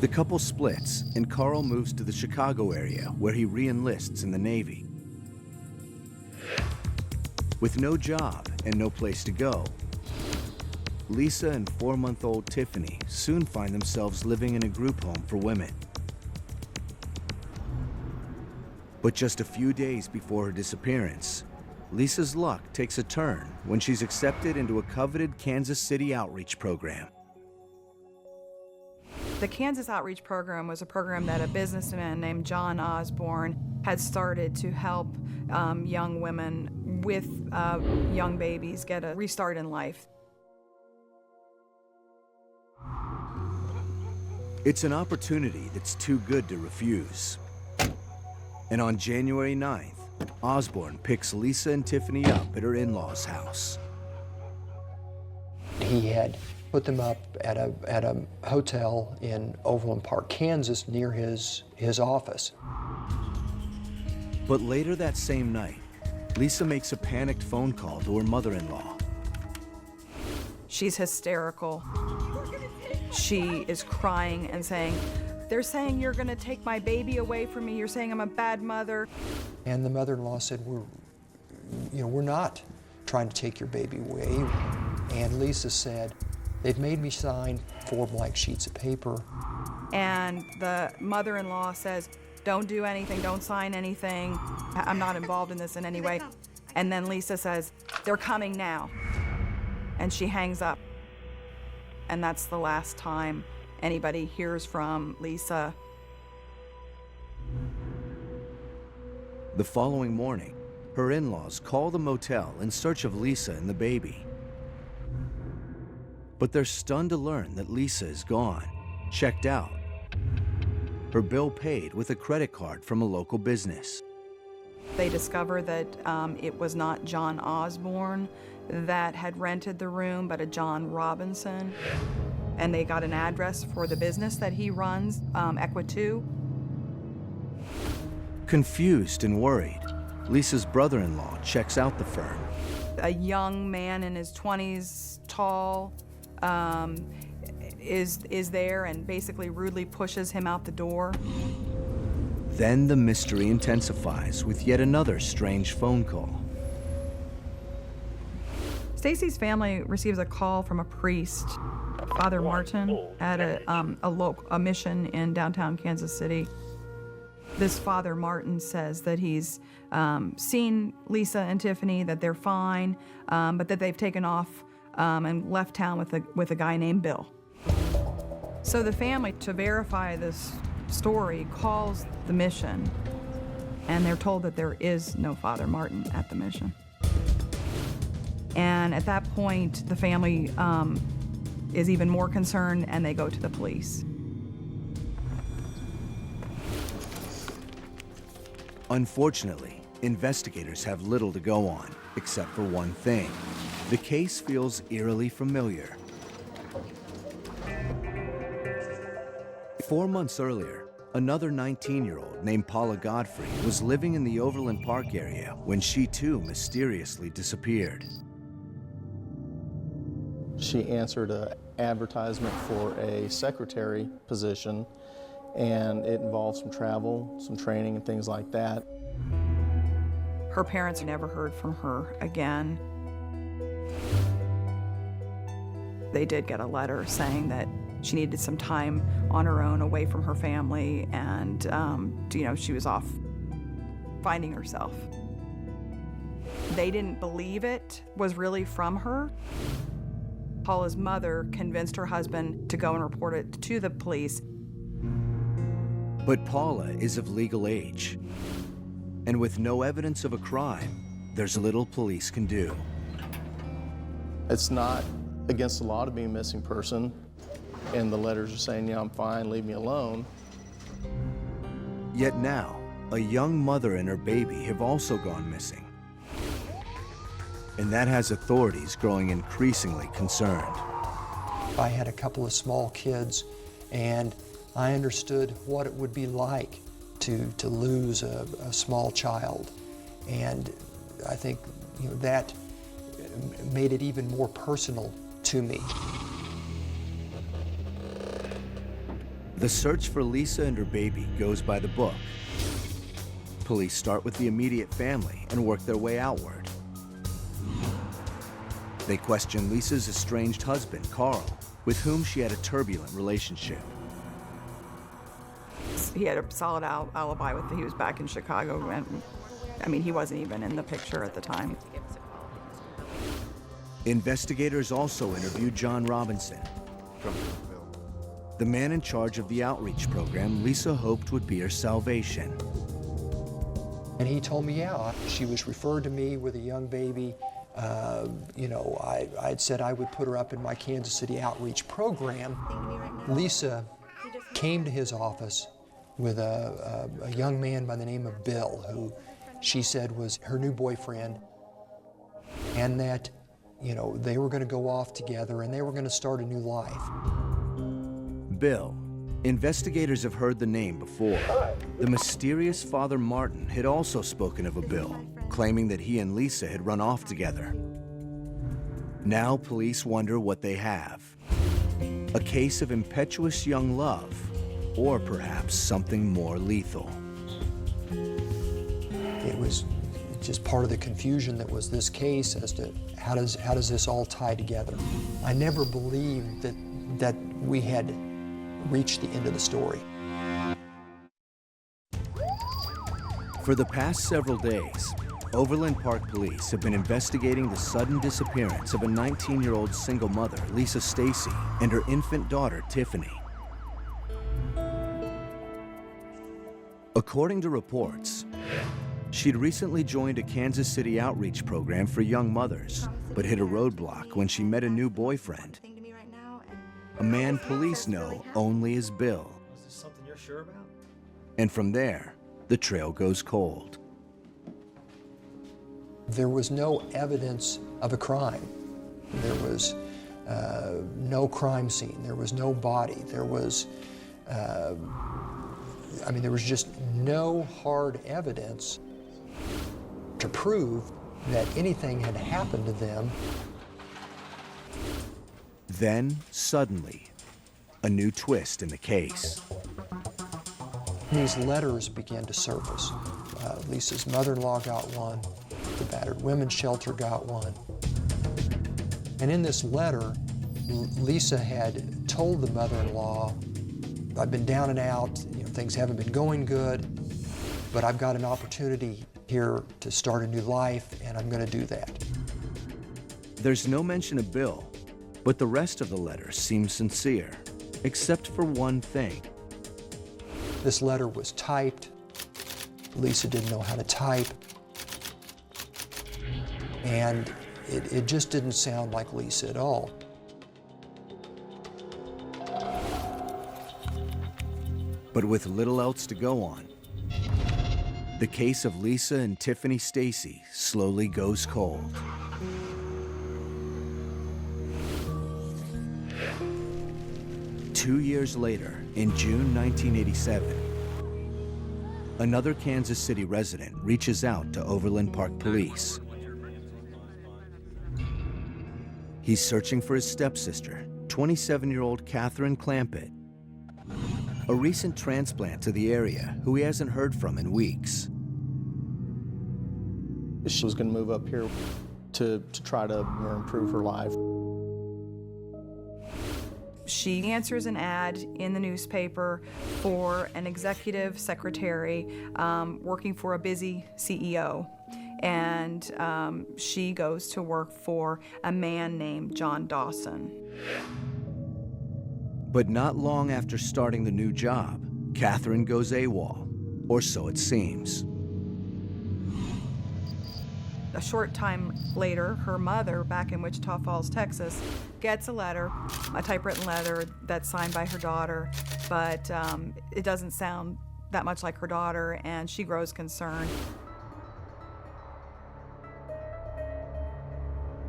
The couple splits, and Carl moves to the Chicago area, where he re-enlists in the Navy. With no job and no place to go, Lisa and 4-month-old Tiffany soon find themselves living in a group home for women. But just a few days before her disappearance, Lisa's luck takes a turn when she's accepted into a coveted Kansas City outreach program. The Kansas Outreach Program was a program that a businessman named John Osborne had started to help young women with young babies get a restart in life. It's an opportunity that's too good to refuse. And on January 9th, Osborne picks Lisa and Tiffany up at her in-laws' house. He had put them up at a hotel in Overland Park, Kansas, near his office. But later that same night, Lisa makes a panicked phone call to her mother-in-law. She's hysterical. She is crying and saying, "They're saying you're gonna take my baby away from me. You're saying I'm a bad mother." And the mother-in-law said, we're not trying to take your baby away. And Lisa said, "They've made me sign 4 blank sheets of paper." And the mother-in-law says, "Don't do anything, don't sign anything. I'm not involved in this in any way." And then Lisa says, "They're coming now." And she hangs up. And that's the last time anybody hears from Lisa. The following morning, her in-laws call the motel in search of Lisa and the baby. But they're stunned to learn that Lisa is gone, checked out. Her bill paid with a credit card from a local business. They discover that it was not John Osborne that had rented the room, but a John Robinson. And they got an address for the business that he runs, Equi2. Confused and worried, Lisa's brother-in-law checks out the firm. A young man in his 20s, tall, is there and basically rudely pushes him out the door. Then the mystery intensifies with yet another strange phone call. Stacy's family receives a call from a priest, Father Martin, at a mission in downtown Kansas City. This Father Martin says that he's seen Lisa and Tiffany, that they're fine, but that they've taken off and left town with a guy named Bill. So the family, to verify this story, calls the mission, and they're told that there is no Father Martin at the mission. And at that point, the family is even more concerned, and they go to the police. Unfortunately, investigators have little to go on, except for one thing. The case feels eerily familiar. 4 months earlier, another 19-year-old named Paula Godfrey was living in the Overland Park area when she too mysteriously disappeared. She answered an advertisement for a secretary position, and it involved some travel, some training, and things like that. Her parents never heard from her again. They did get a letter saying that she needed some time on her own away from her family, and she was off finding herself. They didn't believe it was really from her. Paula's mother convinced her husband to go and report it to the police. But Paula is of legal age, and with no evidence of a crime, there's little police can do. It's not against the law to be a missing person, and the letters are saying, yeah, I'm fine, leave me alone. Yet now, a young mother and her baby have also gone missing. And that has authorities growing increasingly concerned. I had a couple of small kids, and I understood what it would be like to lose a small child. And I think that made it even more personal to me. The search for Lisa and her baby goes by the book. Police start with the immediate family and work their way outward. They question Lisa's estranged husband, Carl, with whom she had a turbulent relationship. He had a solid alibi with he was back in Chicago, and he wasn't even in the picture at the time. Investigators also interviewed John Robinson, the man in charge of the outreach program Lisa hoped would be her salvation. And he told me, yeah, she was referred to me with a young baby. I'd said I would put her up in my Kansas City outreach program. Lisa came to his office with a young man by the name of Bill, who she said was her new boyfriend, and that, they were going to go off together and they were going to start a new life. Bill. Investigators have heard the name before. The mysterious Father Martin had also spoken of a Bill, claiming that he and Lisa had run off together. Now police wonder what they have. A case of impetuous young love, or perhaps something more lethal. It was just part of the confusion that was this case as to how does this all tie together. I never believed that we had reached the end of the story. For the past several days, Overland Park police have been investigating the sudden disappearance of a 19-year-old single mother, Lisa Stacy, and her infant daughter, Tiffany. According to reports, she'd recently joined a Kansas City outreach program for young mothers, but hit a roadblock when she met a new boyfriend, a man police know only as Bill. Is this something you're sure about? And from there, the trail goes cold. There was no evidence of a crime. There was no crime scene. There was no body. There was, there was just no hard evidence to prove that anything had happened to them. Then, suddenly, a new twist in the case. These letters began to surface. Lisa's mother-in-law got one. The battered women's shelter got one. And in this letter, Lisa had told the mother-in-law, I've been down and out, things haven't been going good, but I've got an opportunity here to start a new life, and I'm going to do that. There's no mention of Bill, but the rest of the letter seems sincere, except for one thing. This letter was typed. Lisa didn't know how to type. And It just didn't sound like Lisa at all. But with little else to go on, the case of Lisa and Tiffany Stacy slowly goes cold. Two years later, in June 1987, another Kansas City resident reaches out to Overland Park Police. He's searching for his stepsister, 27-year-old Catherine Clampett, a recent transplant to the area who he hasn't heard from in weeks. She was going to move up here to try to improve her life. She answers an ad in the newspaper for an executive secretary working for a busy CEO. And she goes to work for a man named John Dawson. But not long after starting the new job, Catherine goes AWOL, or so it seems. A short time later, her mother, back in Wichita Falls, Texas, gets a letter, a typewritten letter that's signed by her daughter, but it doesn't sound that much like her daughter, and she grows concerned.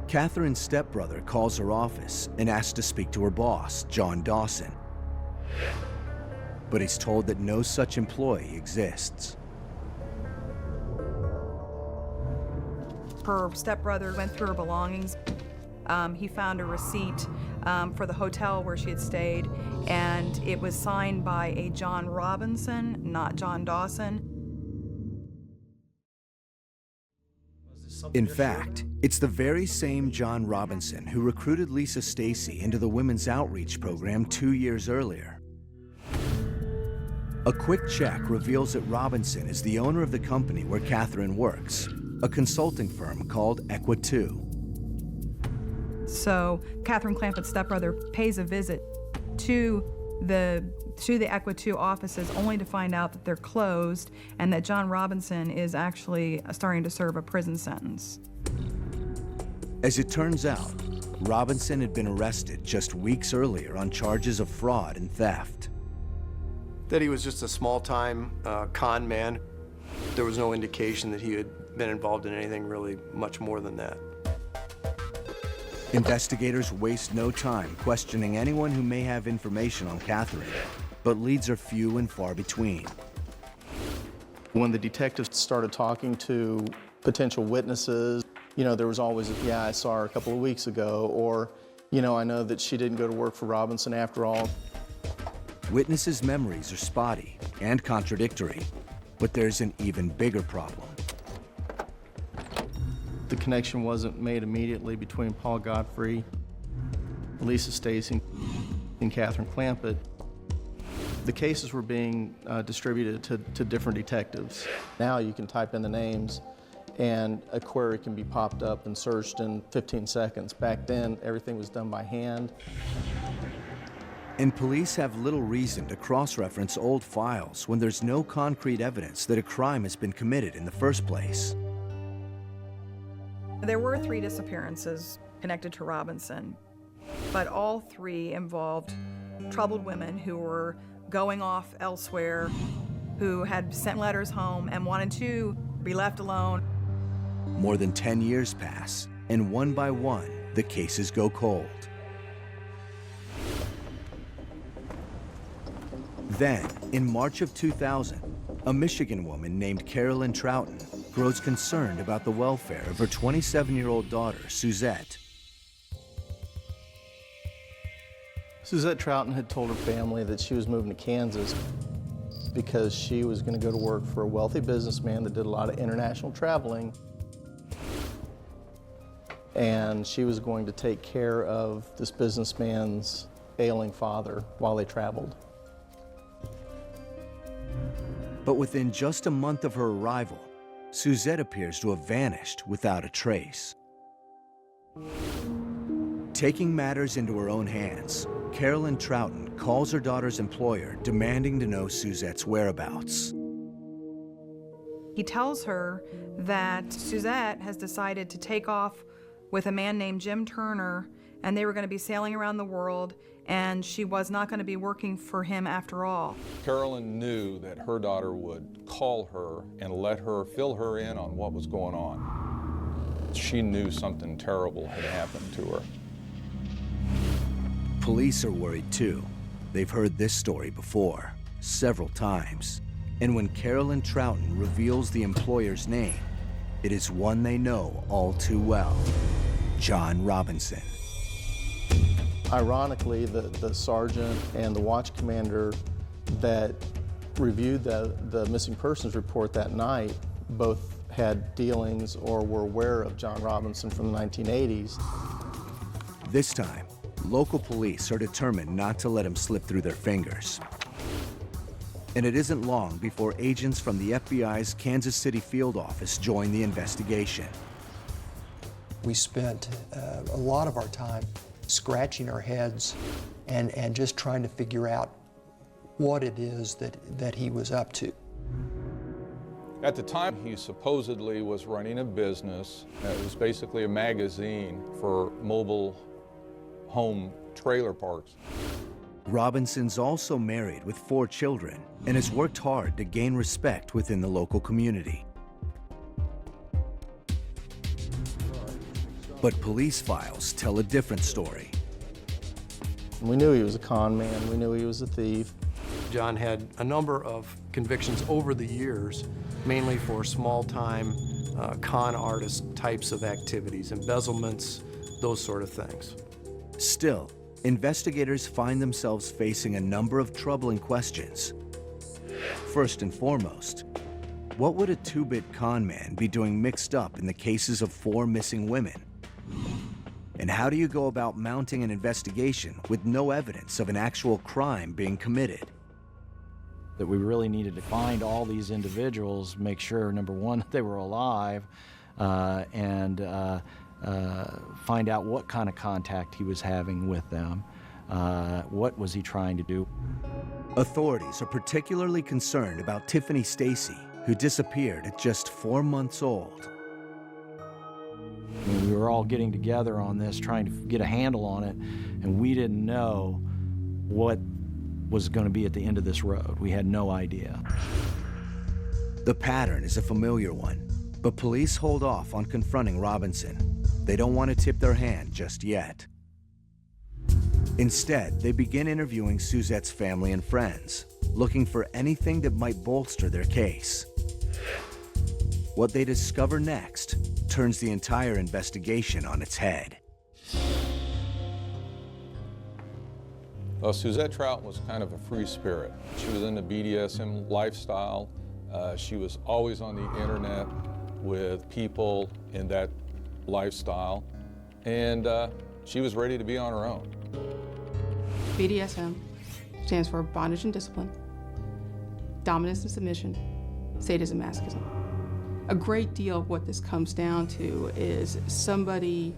Catherine's stepbrother calls her office and asks to speak to her boss, John Dawson. But he's told that no such employee exists. Her stepbrother went through her belongings. He found a receipt for the hotel where she had stayed, and it was signed by a John Robinson, not John Dawson. In fact, it's the very same John Robinson who recruited Lisa Stacy into the Women's Outreach Program 2 years earlier. A quick check reveals that Robinson is the owner of the company where Catherine works, a consulting firm called Equa 2. So Catherine Clampett's stepbrother pays a visit to the Equa 2 offices only to find out that they're closed and that John Robinson is actually starting to serve a prison sentence. As it turns out, Robinson had been arrested just weeks earlier on charges of fraud and theft. That he was just a small-time con man. There was no indication that he had been involved in anything really much more than that. Investigators waste no time questioning anyone who may have information on Catherine, but leads are few and far between. When the detectives started talking to potential witnesses, you know, there was always, yeah, I saw her a couple of weeks ago, or, you know, I know that she didn't go to work for Robinson after all. Witnesses' memories are spotty and contradictory, but there's an even bigger problem. The connection wasn't made immediately between Paul Godfrey, Lisa Stacy, and Catherine Clampett. The cases were being distributed to different detectives. Now you can type in the names and a query can be popped up and searched in 15 seconds. Back then, everything was done by hand. And police have little reason to cross-reference old files when there's no concrete evidence that a crime has been committed in the first place. There were 3 disappearances connected to Robinson, but all 3 involved troubled women who were going off elsewhere, who had sent letters home and wanted to be left alone. More than 10 years pass, and one by one, the cases go cold. Then, in March of 2000, a Michigan woman named Carolyn Troughton grows concerned about the welfare of her 27-year-old daughter, Suzette. Suzette Troughton had told her family that she was moving to Kansas because she was going to go to work for a wealthy businessman that did a lot of international traveling. And she was going to take care of this businessman's ailing father while they traveled. But within just a month of her arrival, Suzette appears to have vanished without a trace. Taking matters into her own hands, Carolyn Troughton calls her daughter's employer demanding to know Suzette's whereabouts. He tells her that Suzette has decided to take off with a man named Jim Turner, and they were going to be sailing around the world, and she was not going to be working for him after all. Carolyn knew that her daughter would call her and let her fill her in on what was going on. She knew something terrible had happened to her. Police are worried too. They've heard this story before, several times. And when Carolyn Troughton reveals the employer's name, it is one they know all too well: John Robinson. Ironically, the sergeant and the watch commander that reviewed the missing persons report that night both had dealings or were aware of John Robinson from the 1980s. This time, local police are determined not to let him slip through their fingers. And it isn't long before agents from the FBI's Kansas City field office join the investigation. We spent a lot of our time scratching our heads and just trying to figure out what it is that he was up to. At the time, he supposedly was running a business. It was basically a magazine for mobile home trailer parks. Robinson's also married with 4 children and has worked hard to gain respect within the local community. But police files tell a different story. We knew he was a con man. We knew he was a thief. John had a number of convictions over the years, mainly for small-time con artist types of activities, embezzlements, those sort of things. Still, investigators find themselves facing a number of troubling questions. First and foremost, what would a 2-bit con man be doing mixed up in the cases of 4 missing women? And how do you go about mounting an investigation with no evidence of an actual crime being committed? That we really needed to find all these individuals, make sure, number one, that they were alive, and find out what kind of contact he was having with them. What was he trying to do? Authorities are particularly concerned about Tiffany Stacy, who disappeared at just 4 months old. I mean, we were all getting together on this, trying to get a handle on it, and we didn't know what was going to be at the end of this road. We had no idea. The pattern is a familiar one, but police hold off on confronting Robinson. They don't want to tip their hand just yet. Instead, they begin interviewing Suzette's family and friends, looking for anything that might bolster their case. What they discover next turns the entire investigation on its head. Well, Suzette Troughton was kind of a free spirit. She was in the BDSM lifestyle. She was always on the internet with people in that lifestyle, and she was ready to be on her own. BDSM stands for bondage and discipline, dominance and submission, sadism, masochism. A great deal of what this comes down to is somebody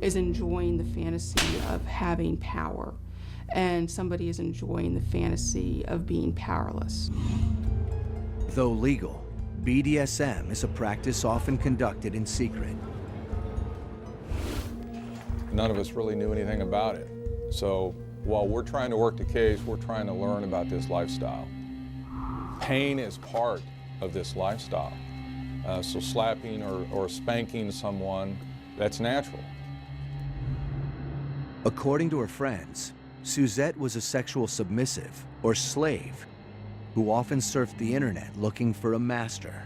is enjoying the fantasy of having power, and somebody is enjoying the fantasy of being powerless. Though legal, BDSM is a practice often conducted in secret. None of us really knew anything about it. So while we're trying to work the case, we're trying to learn about this lifestyle. Pain is part of this lifestyle. So slapping or spanking someone, that's natural. According to her friends, Suzette was a sexual submissive, or slave, who often surfed the internet looking for a master.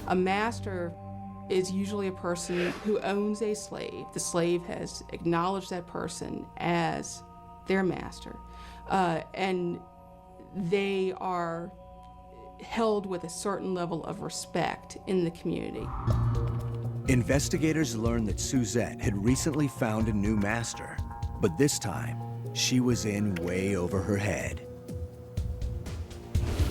A master is usually a person who owns a slave. The slave has acknowledged that person as their master, and they are held with a certain level of respect in the community. Investigators learned that Suzette had recently found a new master, but this time, she was in way over her head.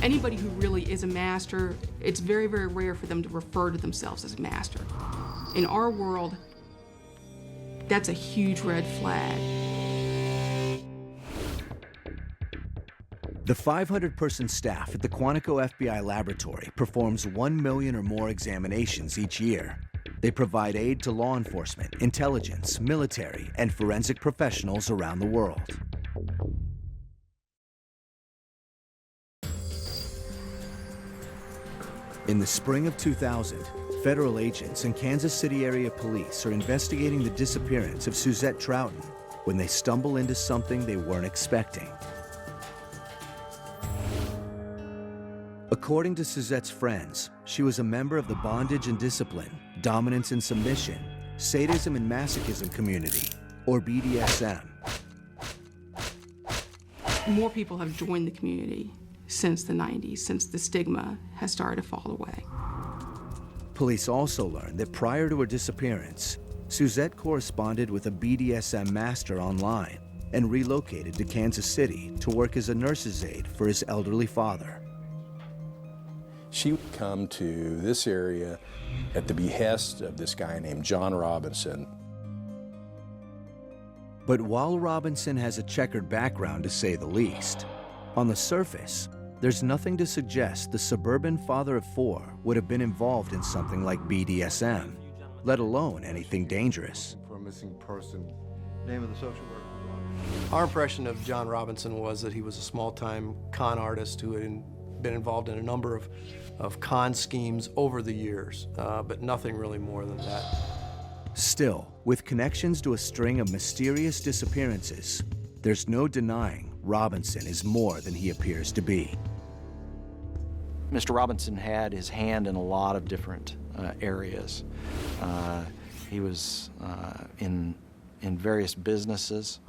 Anybody who really is a master, it's very, very rare for them to refer to themselves as a master. In our world, that's a huge red flag. The 500-person staff at the Quantico FBI laboratory performs 1 million or more examinations each year. They provide aid to law enforcement, intelligence, military, and forensic professionals around the world. In the spring of 2000, federal agents and Kansas City area police are investigating the disappearance of Suzette Troughton when they stumble into something they weren't expecting. According to Suzette's friends, she was a member of the bondage and discipline, dominance and submission, sadism and masochism community, or BDSM. More people have joined the community since the 90s, since the stigma has started to fall away. Police also learned that prior to her disappearance, Suzette corresponded with a BDSM master online and relocated to Kansas City to work as a nurse's aide for his elderly father. She would come to this area at the behest of this guy named John Robinson. But while Robinson has a checkered background to say the least, on the surface, there's nothing to suggest the suburban father of four would have been involved in something like BDSM, let alone anything dangerous. For a missing person. Name of the social worker. Our impression of John Robinson was that he was a small-time con artist who had been involved in a number of con schemes over the years, but nothing really more than that. Still, with connections to a string of mysterious disappearances, there's no denying Robinson is more than he appears to be. Mr. Robinson had his hand in a lot of different areas. He was in various businesses.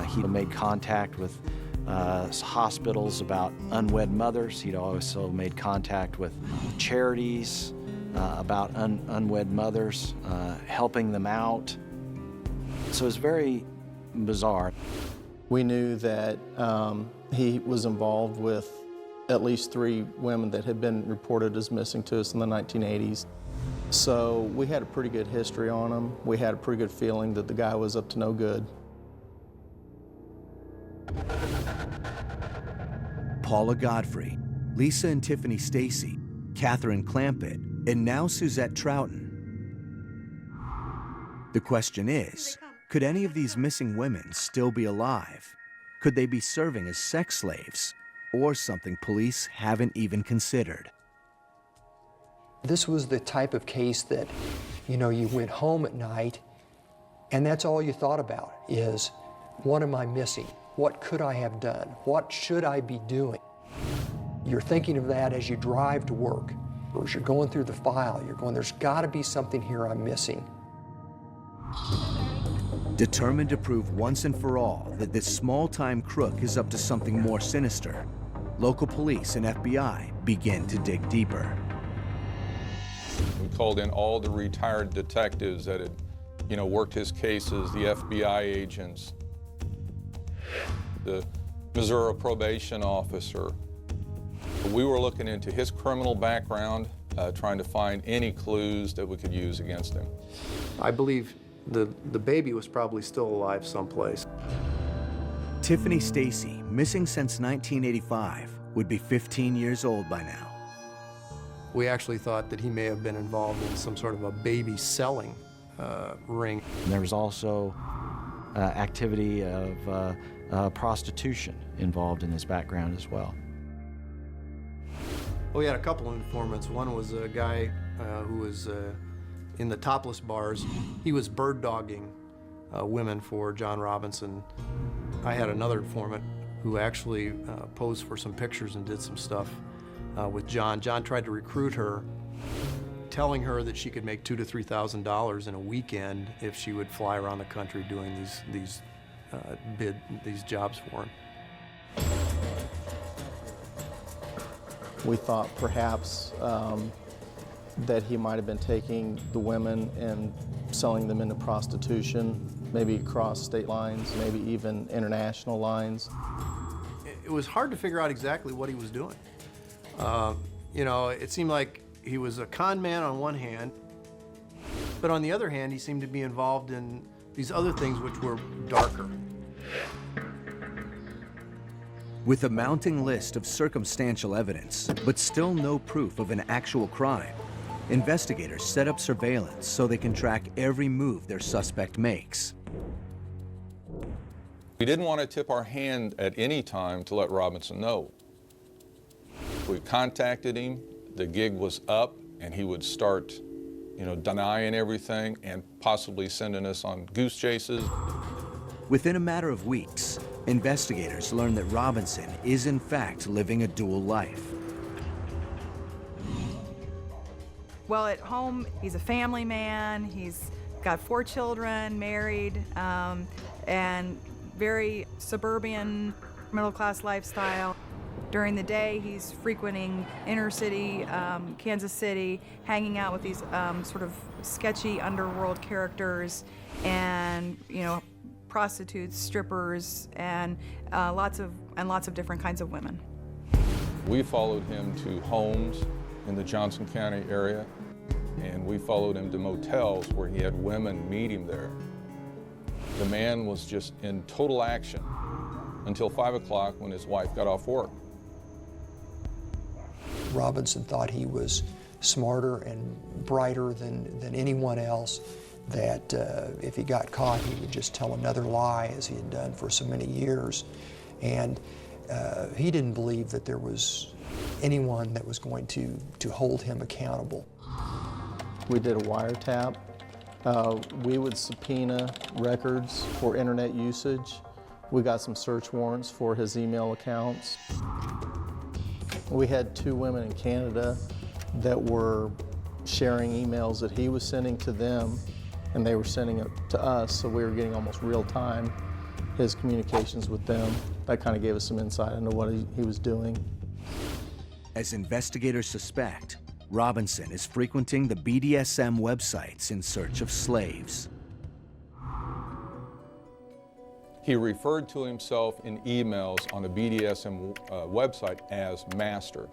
He made contact with hospitals about unwed mothers. He'd also made contact with charities about unwed mothers, helping them out. So it's very bizarre. We knew that he was involved with at least 3 women that had been reported as missing to us in the 1980s. So we had a pretty good history on him. We had a pretty good feeling that the guy was up to no good. Paula Godfrey, Lisa and Tiffany Stacy, Catherine Clampett, and now Suzette Troughton. The question is, could any of these missing women still be alive? Could they be serving as sex slaves, or something police haven't even considered? This was the type of case that, you know, you went home at night and that's all you thought about is, what am I missing? What could I have done? What should I be doing? You're thinking of that as you drive to work, or as you're going through the file, you're going, there's gotta be something here I'm missing. Determined to prove once and for all that this small-time crook is up to something more sinister, local police and FBI begin to dig deeper. We called in all the retired detectives that had, worked his cases, the FBI agents, the Missouri probation officer. We were looking into his criminal background, trying to find any clues that we could use against him. I believe the baby was probably still alive someplace. Tiffany Stacy, missing since 1985, would be 15 years old by now. We actually thought that he may have been involved in some sort of a baby selling ring. And there was also activity of prostitution involved in his background as well. We had a couple of informants. One was a guy who was in the topless bars. He was bird dogging women for John Robinson. I had another informant who actually posed for some pictures and did some stuff with John. John tried to recruit her, telling her that she could make $2,000 to $3,000 in a weekend if she would fly around the country doing these jobs for him. We thought perhaps that he might have been taking the women and selling them into prostitution, maybe across state lines, maybe even international lines. It was hard to figure out exactly what he was doing. It seemed like he was a con man on one hand, but on the other hand, he seemed to be involved in these other things which were darker. With a mounting list of circumstantial evidence, but still no proof of an actual crime, Investigators set up surveillance so they can track every move their suspect makes. We didn't want to tip our hand at any time to let Robinson know. We contacted him, the gig was up, and he would start, denying everything and possibly sending us on goose chases. Within a matter of weeks, investigators learned that Robinson is in fact living a dual life. Well, at home, he's a family man. He's got 4 children, married, and very suburban, middle-class lifestyle. During the day, he's frequenting inner city, Kansas City, hanging out with these sort of sketchy underworld characters and, prostitutes, strippers, and lots of different kinds of women. We followed him to homes in the Johnson County area, and we followed him to motels where he had women meet him there. The man was just in total action until 5 o'clock when his wife got off work. Robinson thought he was smarter and brighter than anyone else, that if he got caught, he would just tell another lie, as he had done for so many years. And he didn't believe that there was anyone that was going to hold him accountable. We did a wiretap. We would subpoena records for internet usage. We got some search warrants for his email accounts. We had 2 women in Canada that were sharing emails that he was sending to them, and they were sending it to us, so we were getting almost real time his communications with them. That kind of gave us some insight into what he was doing. As investigators suspect, Robinson is frequenting the BDSM websites in search of slaves. He referred to himself in emails on the BDSM website as master.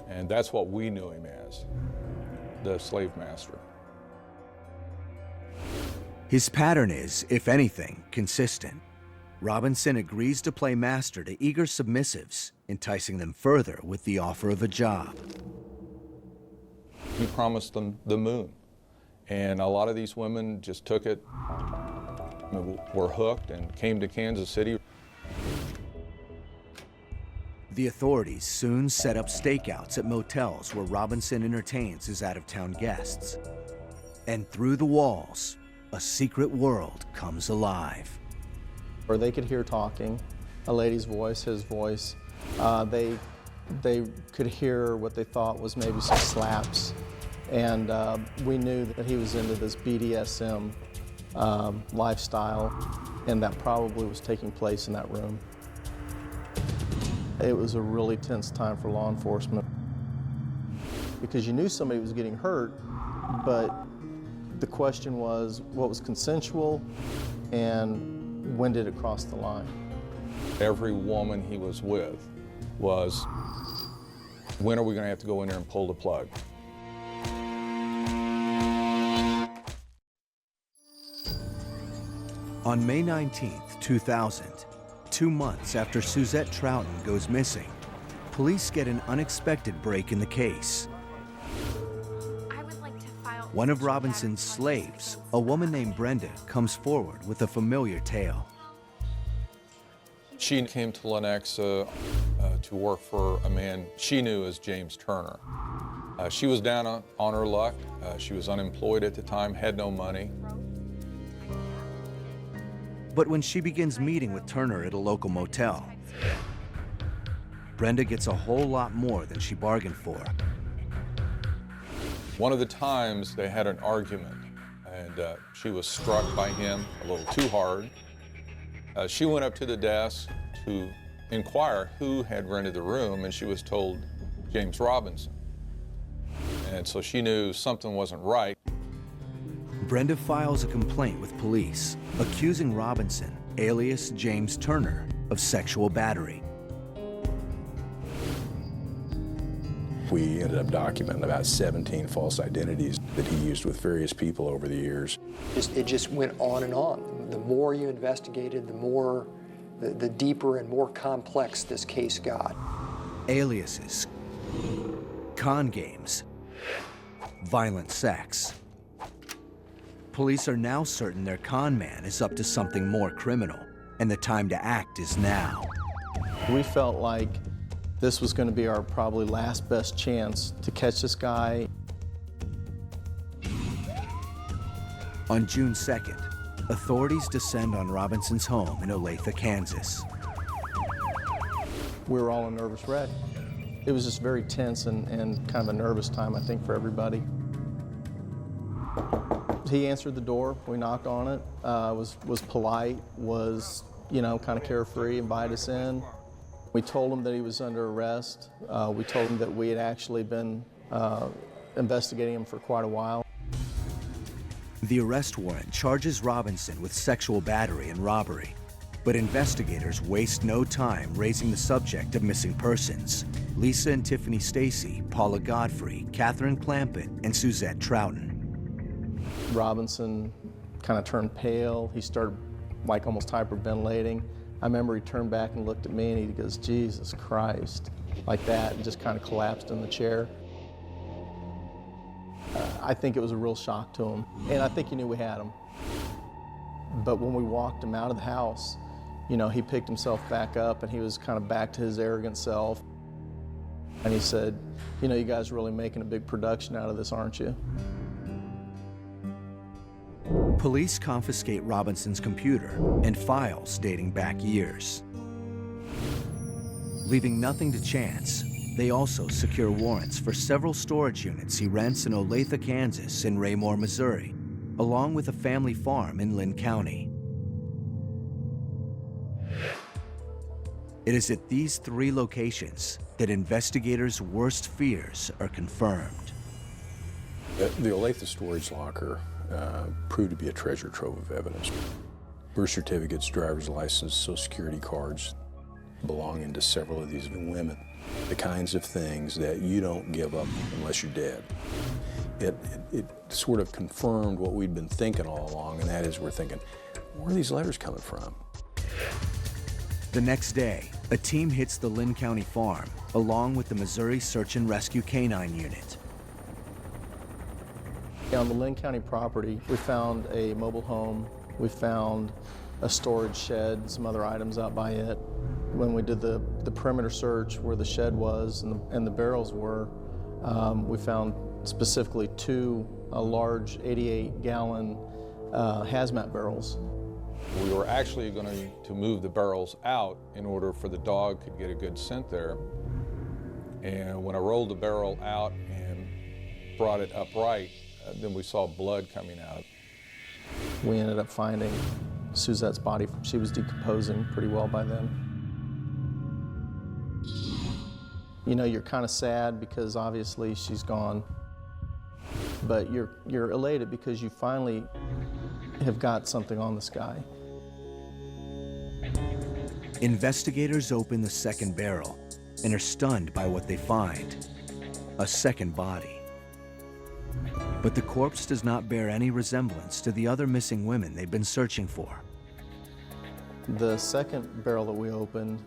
And that's what we knew him as, the slave master. His pattern is, if anything, consistent. Robinson agrees to play master to eager submissives, enticing them further with the offer of a job. He promised them the moon, and a lot of these women just took it, were hooked, and came to Kansas City. The authorities soon set up stakeouts at motels where Robinson entertains his out-of-town guests. And through the walls, a secret world comes alive. Or they could hear talking, a lady's voice, his voice. They could hear what they thought was maybe some slaps. And we knew that he was into this BDSM lifestyle, and that probably was taking place in that room. It was a really tense time for law enforcement because you knew somebody was getting hurt, but the question was what was consensual and when did it cross the line? Every woman he was with was, when are we going to have to go in there and pull the plug? On May 19th, 2000, 2 months after Suzette Troughton goes missing, police get an unexpected break in the case. One of Robinson's slaves, a woman named Brenda, comes forward with a familiar tale. She came to Lenexa to work for a man she knew as James Turner. She was down on her luck. She was unemployed at the time, had no money. But when she begins meeting with Turner at a local motel, Brenda gets a whole lot more than she bargained for. One of the times they had an argument, and she was struck by him a little too hard. She went up to the desk to inquire who had rented the room, and she was told James Robinson. And so she knew something wasn't right. Brenda files a complaint with police, accusing Robinson, alias James Turner, of sexual battery. We ended up documenting about 17 false identities that he used with various people over the years. It just went on and on. The more you investigated, the deeper and more complex this case got. Aliases, con games, violent sex. Police are now certain their con man is up to something more criminal, and the time to act is now. We felt like this was going to be our probably last best chance to catch this guy. On June 2nd, authorities descend on Robinson's home in Olathe, Kansas. We were all a nervous wreck. It was just very tense and kind of a nervous time, I think, for everybody. He answered the door. We knocked on it. Was polite. Was, you know, kind of carefree. Invited us in. We told him that he was under arrest. We told him that we had actually been investigating him for quite a while. The arrest warrant charges Robinson with sexual battery and robbery, but investigators waste no time raising the subject of missing persons: Lisa and Tiffany Stacy, Paula Godfrey, Catherine Clampett, and Suzette Troughton. Robinson kind of turned pale. He started like almost hyperventilating. I remember he turned back and looked at me and he goes, "Jesus Christ," like that, and just kind of collapsed in the chair. I think it was a real shock to him, and I think he knew we had him. But when we walked him out of the house, you know, he picked himself back up and he was kind of back to his arrogant self. And he said, "You know, you guys are really making a big production out of this, aren't you?" Police confiscate Robinson's computer and files dating back years. Leaving nothing to chance, they also secure warrants for several storage units he rents in Olathe, Kansas, and Raymore, Missouri, along with a family farm in Lynn County. It is at these three locations that investigators' worst fears are confirmed. The Olathe storage locker proved to be a treasure trove of evidence. Birth certificates, driver's license, social security cards belonging to several of these women. The kinds of things that you don't give up unless you're dead. It sort of confirmed what we'd been thinking all along, and that is we're thinking, where are these letters coming from? The next day, a team hits the Lynn County farm, along with the Missouri Search and Rescue Canine Unit. On the Lynn County property, we found a mobile home. We found a storage shed, some other items out by it. When we did the perimeter search where the shed was and the barrels were, we found specifically two large 88-gallon hazmat barrels. We were actually going to move the barrels out in order for the dog could get a good scent there. And when I rolled the barrel out and brought it upright, then we saw blood coming out. We ended up finding Suzette's body. She was decomposing pretty well by then. You know, you're kind of sad because obviously she's gone, but you're elated because you finally have got something on this guy. Investigators open the second barrel and are stunned by what they find: a second body. But the corpse does not bear any resemblance to the other missing women they've been searching for. The second barrel that we opened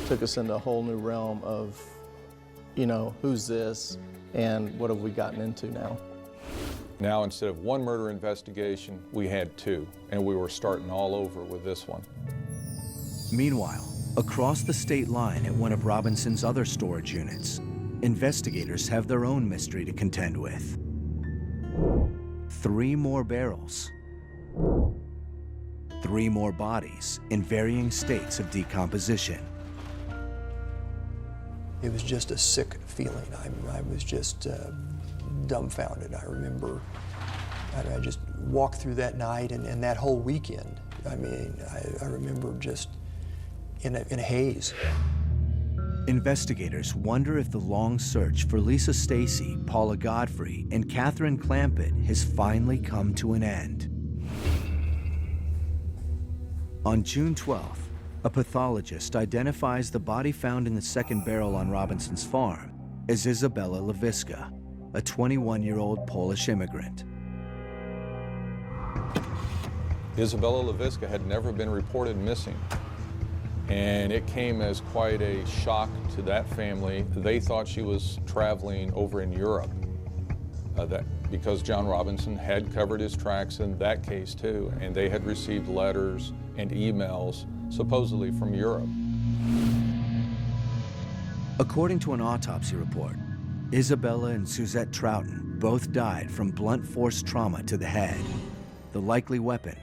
took us into a whole new realm of, you know, who's this and what have we gotten into now? Now, instead of one murder investigation, we had two, and we were starting all over with this one. Meanwhile, across the state line at one of Robinson's other storage units, investigators have their own mystery to contend with. 3 more barrels. 3 more bodies in varying states of decomposition. It was just a sick feeling. I was just dumbfounded. I remember I just walked through that night and that whole weekend. I mean, I remember just in a haze. Investigators wonder if the long search for Lisa Stacy, Paula Godfrey, and Catherine Clampett has finally come to an end. On June 12th, a pathologist identifies the body found in the second barrel on Robinson's farm as Isabella Lewiska, a 21-year-old Polish immigrant. Isabella Lewiska had never been reported missing, and it came as quite a shock to that family. They thought she was traveling over in Europe, because John Robinson had covered his tracks in that case too, and they had received letters and emails supposedly from Europe. According to an autopsy report, Isabella and Suzette Troughton both died from blunt force trauma to the head. The likely weapon,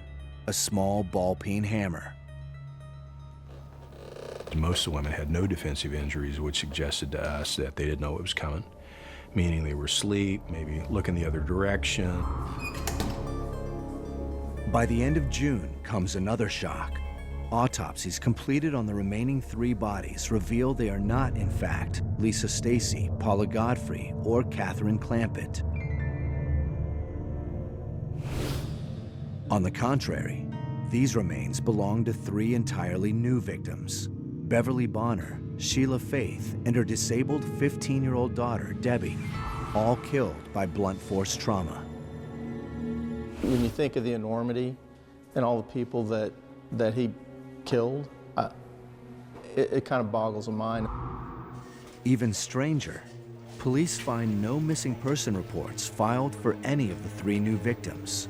a small ball-peen hammer. Most of the women had no defensive injuries, which suggested to us that they didn't know it was coming, meaning they were asleep, maybe looking the other direction. By the end of June comes another shock. Autopsies completed on the remaining 3 bodies reveal they are not, in fact, Lisa Stacy, Paula Godfrey, or Catherine Clampett. On the contrary, these remains belong to 3 entirely new victims: Beverly Bonner, Sheila Faith, and her disabled 15-year-old daughter, Debbie, all killed by blunt force trauma. When you think of the enormity and all the people that he killed, it kind of boggles the mind. Even stranger, police find no missing person reports filed for any of the 3 new victims.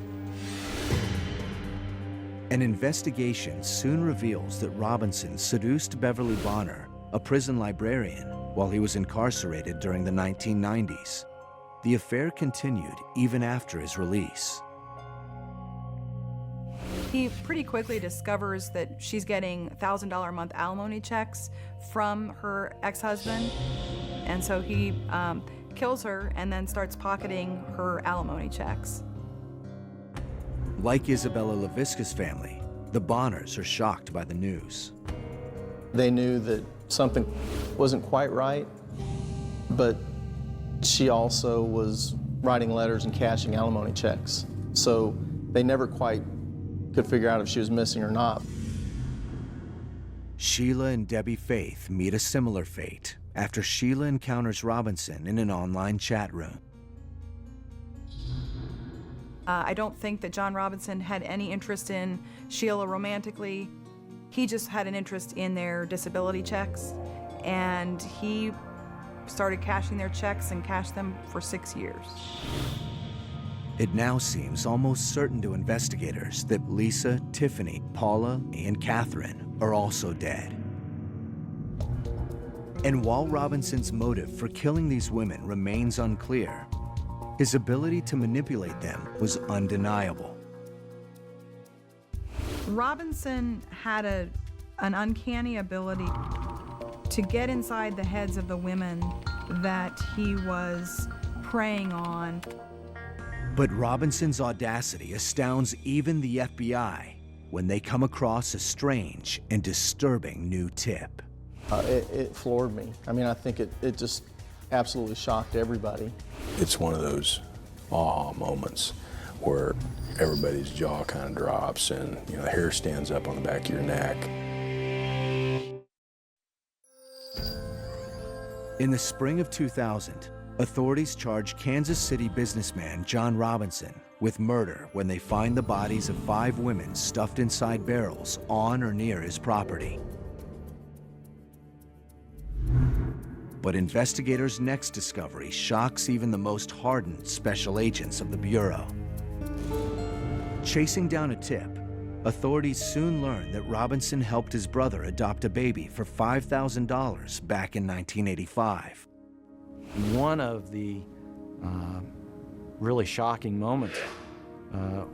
An investigation soon reveals that Robinson seduced Beverly Bonner, a prison librarian, while he was incarcerated during the 1990s. The affair continued even after his release. He pretty quickly discovers that she's getting $1,000 a month alimony checks from her ex-husband, and so he kills her and then starts pocketing her alimony checks. Like Isabella LaVisca's family, the Bonners are shocked by the news. They knew that something wasn't quite right, but she also was writing letters and cashing alimony checks. So they never quite could figure out if she was missing or not. Sheila and Debbie Faith meet a similar fate after Sheila encounters Robinson in an online chat room. I don't think that John Robinson had any interest in Sheila romantically. He just had an interest in their disability checks, and he started cashing their checks and cashed them for 6 years. It now seems almost certain to investigators that Lisa, Tiffany, Paula, and Catherine are also dead. And while Robinson's motive for killing these women remains unclear, his ability to manipulate them was undeniable. Robinson had an uncanny ability to get inside the heads of the women that he was preying on. But Robinson's audacity astounds even the FBI when they come across a strange and disturbing new tip. It floored me. I mean, I think it just absolutely shocked everybody. It's one of those aha moments where everybody's jaw kind of drops and, you know, the hair stands up on the back of your neck. In the spring of 2000, authorities charge Kansas City businessman John Robinson with murder when they find the bodies of 5 women stuffed inside barrels on or near his property. But investigators' next discovery shocks even the most hardened special agents of the Bureau. Chasing down a tip, authorities soon learn that Robinson helped his brother adopt a baby for $5,000 back in 1985. One of the really shocking moments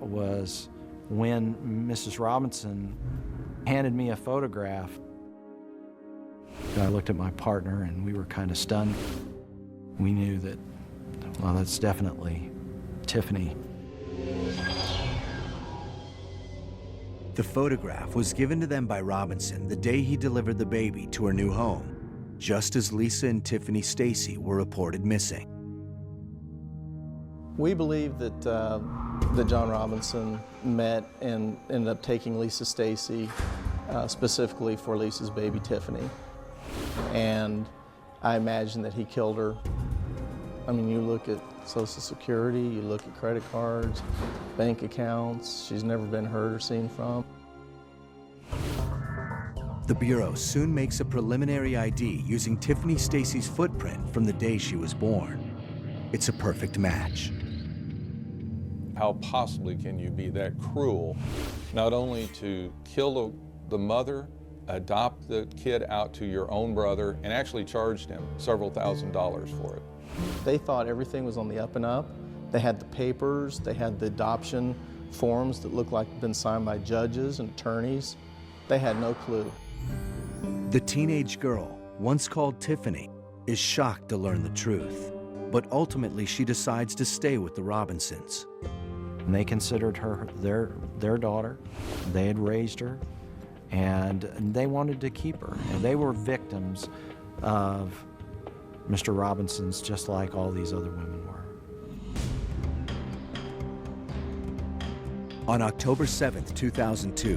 was when Mrs. Robinson handed me a photograph. I looked at my partner and we were kind of stunned. We knew that, well, that's definitely Tiffany. The photograph was given to them by Robinson the day he delivered the baby to her new home, just as Lisa and Tiffany Stacy were reported missing. We believe that John Robinson met and ended up taking Lisa Stacy specifically for Lisa's baby Tiffany. And I imagine that he killed her. I mean, you look at Social Security, you look at credit cards, bank accounts, she's never been heard or seen from. The Bureau soon makes a preliminary ID using Tiffany Stacy's footprint from the day she was born. It's a perfect match. How possibly can you be that cruel, not only to kill the mother, adopt the kid out to your own brother, and actually charged him several $1,000s for it. They thought everything was on the up and up. They had the papers, they had the adoption forms that looked like they'd been signed by judges and attorneys. They had no clue. The teenage girl, once called Tiffany, is shocked to learn the truth, but ultimately she decides to stay with the Robinsons. And they considered her their daughter. They had raised her, and they wanted to keep her. And they were victims of Mr. Robinson's, just like all these other women were. On October 7th, 2002,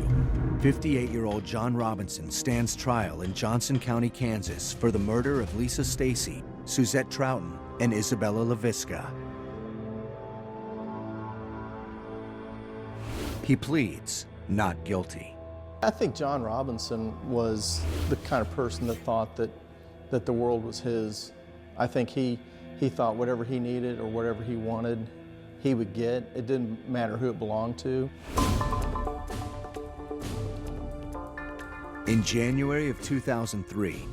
58-year-old John Robinson stands trial in Johnson County, Kansas for the murder of Lisa Stacy, Suzette Troughton, and Isabella LaVisca. He pleads not guilty. I think John Robinson was the kind of person that thought that the world was his. I think he thought whatever he needed or whatever he wanted, he would get. It didn't matter who it belonged to. In January of 2003,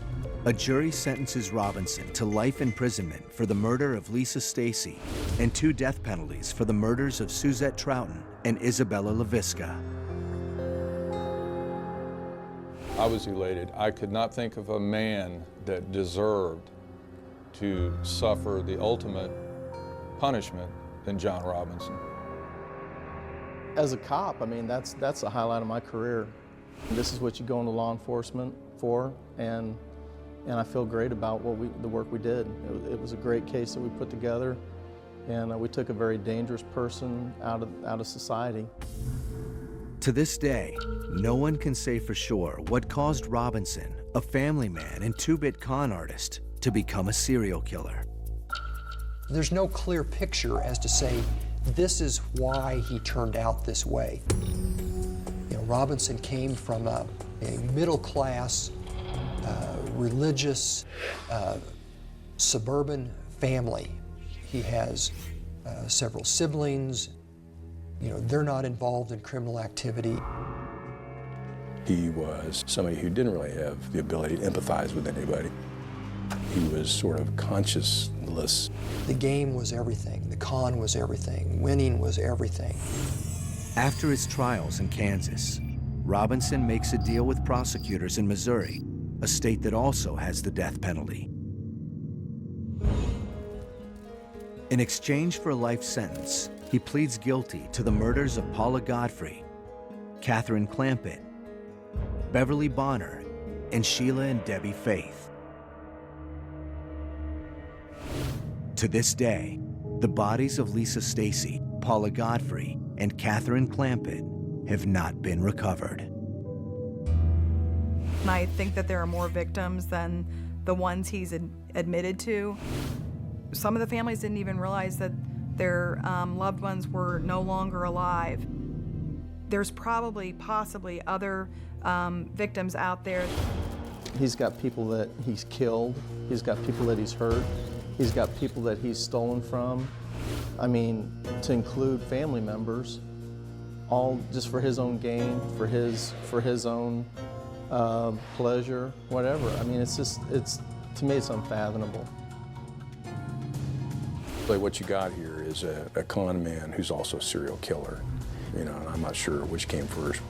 a jury sentences Robinson to life imprisonment for the murder of Lisa Stacy and 2 death penalties for the murders of Suzette Troughton and Isabella LaVisca. I was elated. I could not think of a man that deserved to suffer the ultimate punishment than John Robinson. As a cop, I mean, that's the highlight of my career. This is what you go into law enforcement for, and I feel great about the work we did. It was a great case that we put together, and we took a very dangerous person out of society. To this day, no one can say for sure what caused Robinson, a family man and 2-bit con artist, to become a serial killer. There's no clear picture as to say, this is why he turned out this way. You know, Robinson came from a middle-class, religious, suburban family. He has several siblings. You know, they're not involved in criminal activity. He was somebody who didn't really have the ability to empathize with anybody. He was sort of conscienceless. The game was everything. The con was everything. Winning was everything. After his trials in Kansas, Robinson makes a deal with prosecutors in Missouri, a state that also has the death penalty. In exchange for a life sentence, he pleads guilty to the murders of Paula Godfrey, Catherine Clampett, Beverly Bonner, and Sheila and Debbie Faith. To this day, the bodies of Lisa Stacy, Paula Godfrey, and Catherine Clampett have not been recovered. And I think that there are more victims than the ones he's admitted to. Some of the families didn't even realize that their loved ones were no longer alive. There's possibly other victims out there. He's got people that he's killed. He's got people that he's hurt. He's got people that he's stolen from. I mean, to include family members, all just for his own gain, for his own pleasure, whatever. I mean, to me, it's unfathomable. What you got here is a con man who's also a serial killer, you know, and I'm not sure which came first.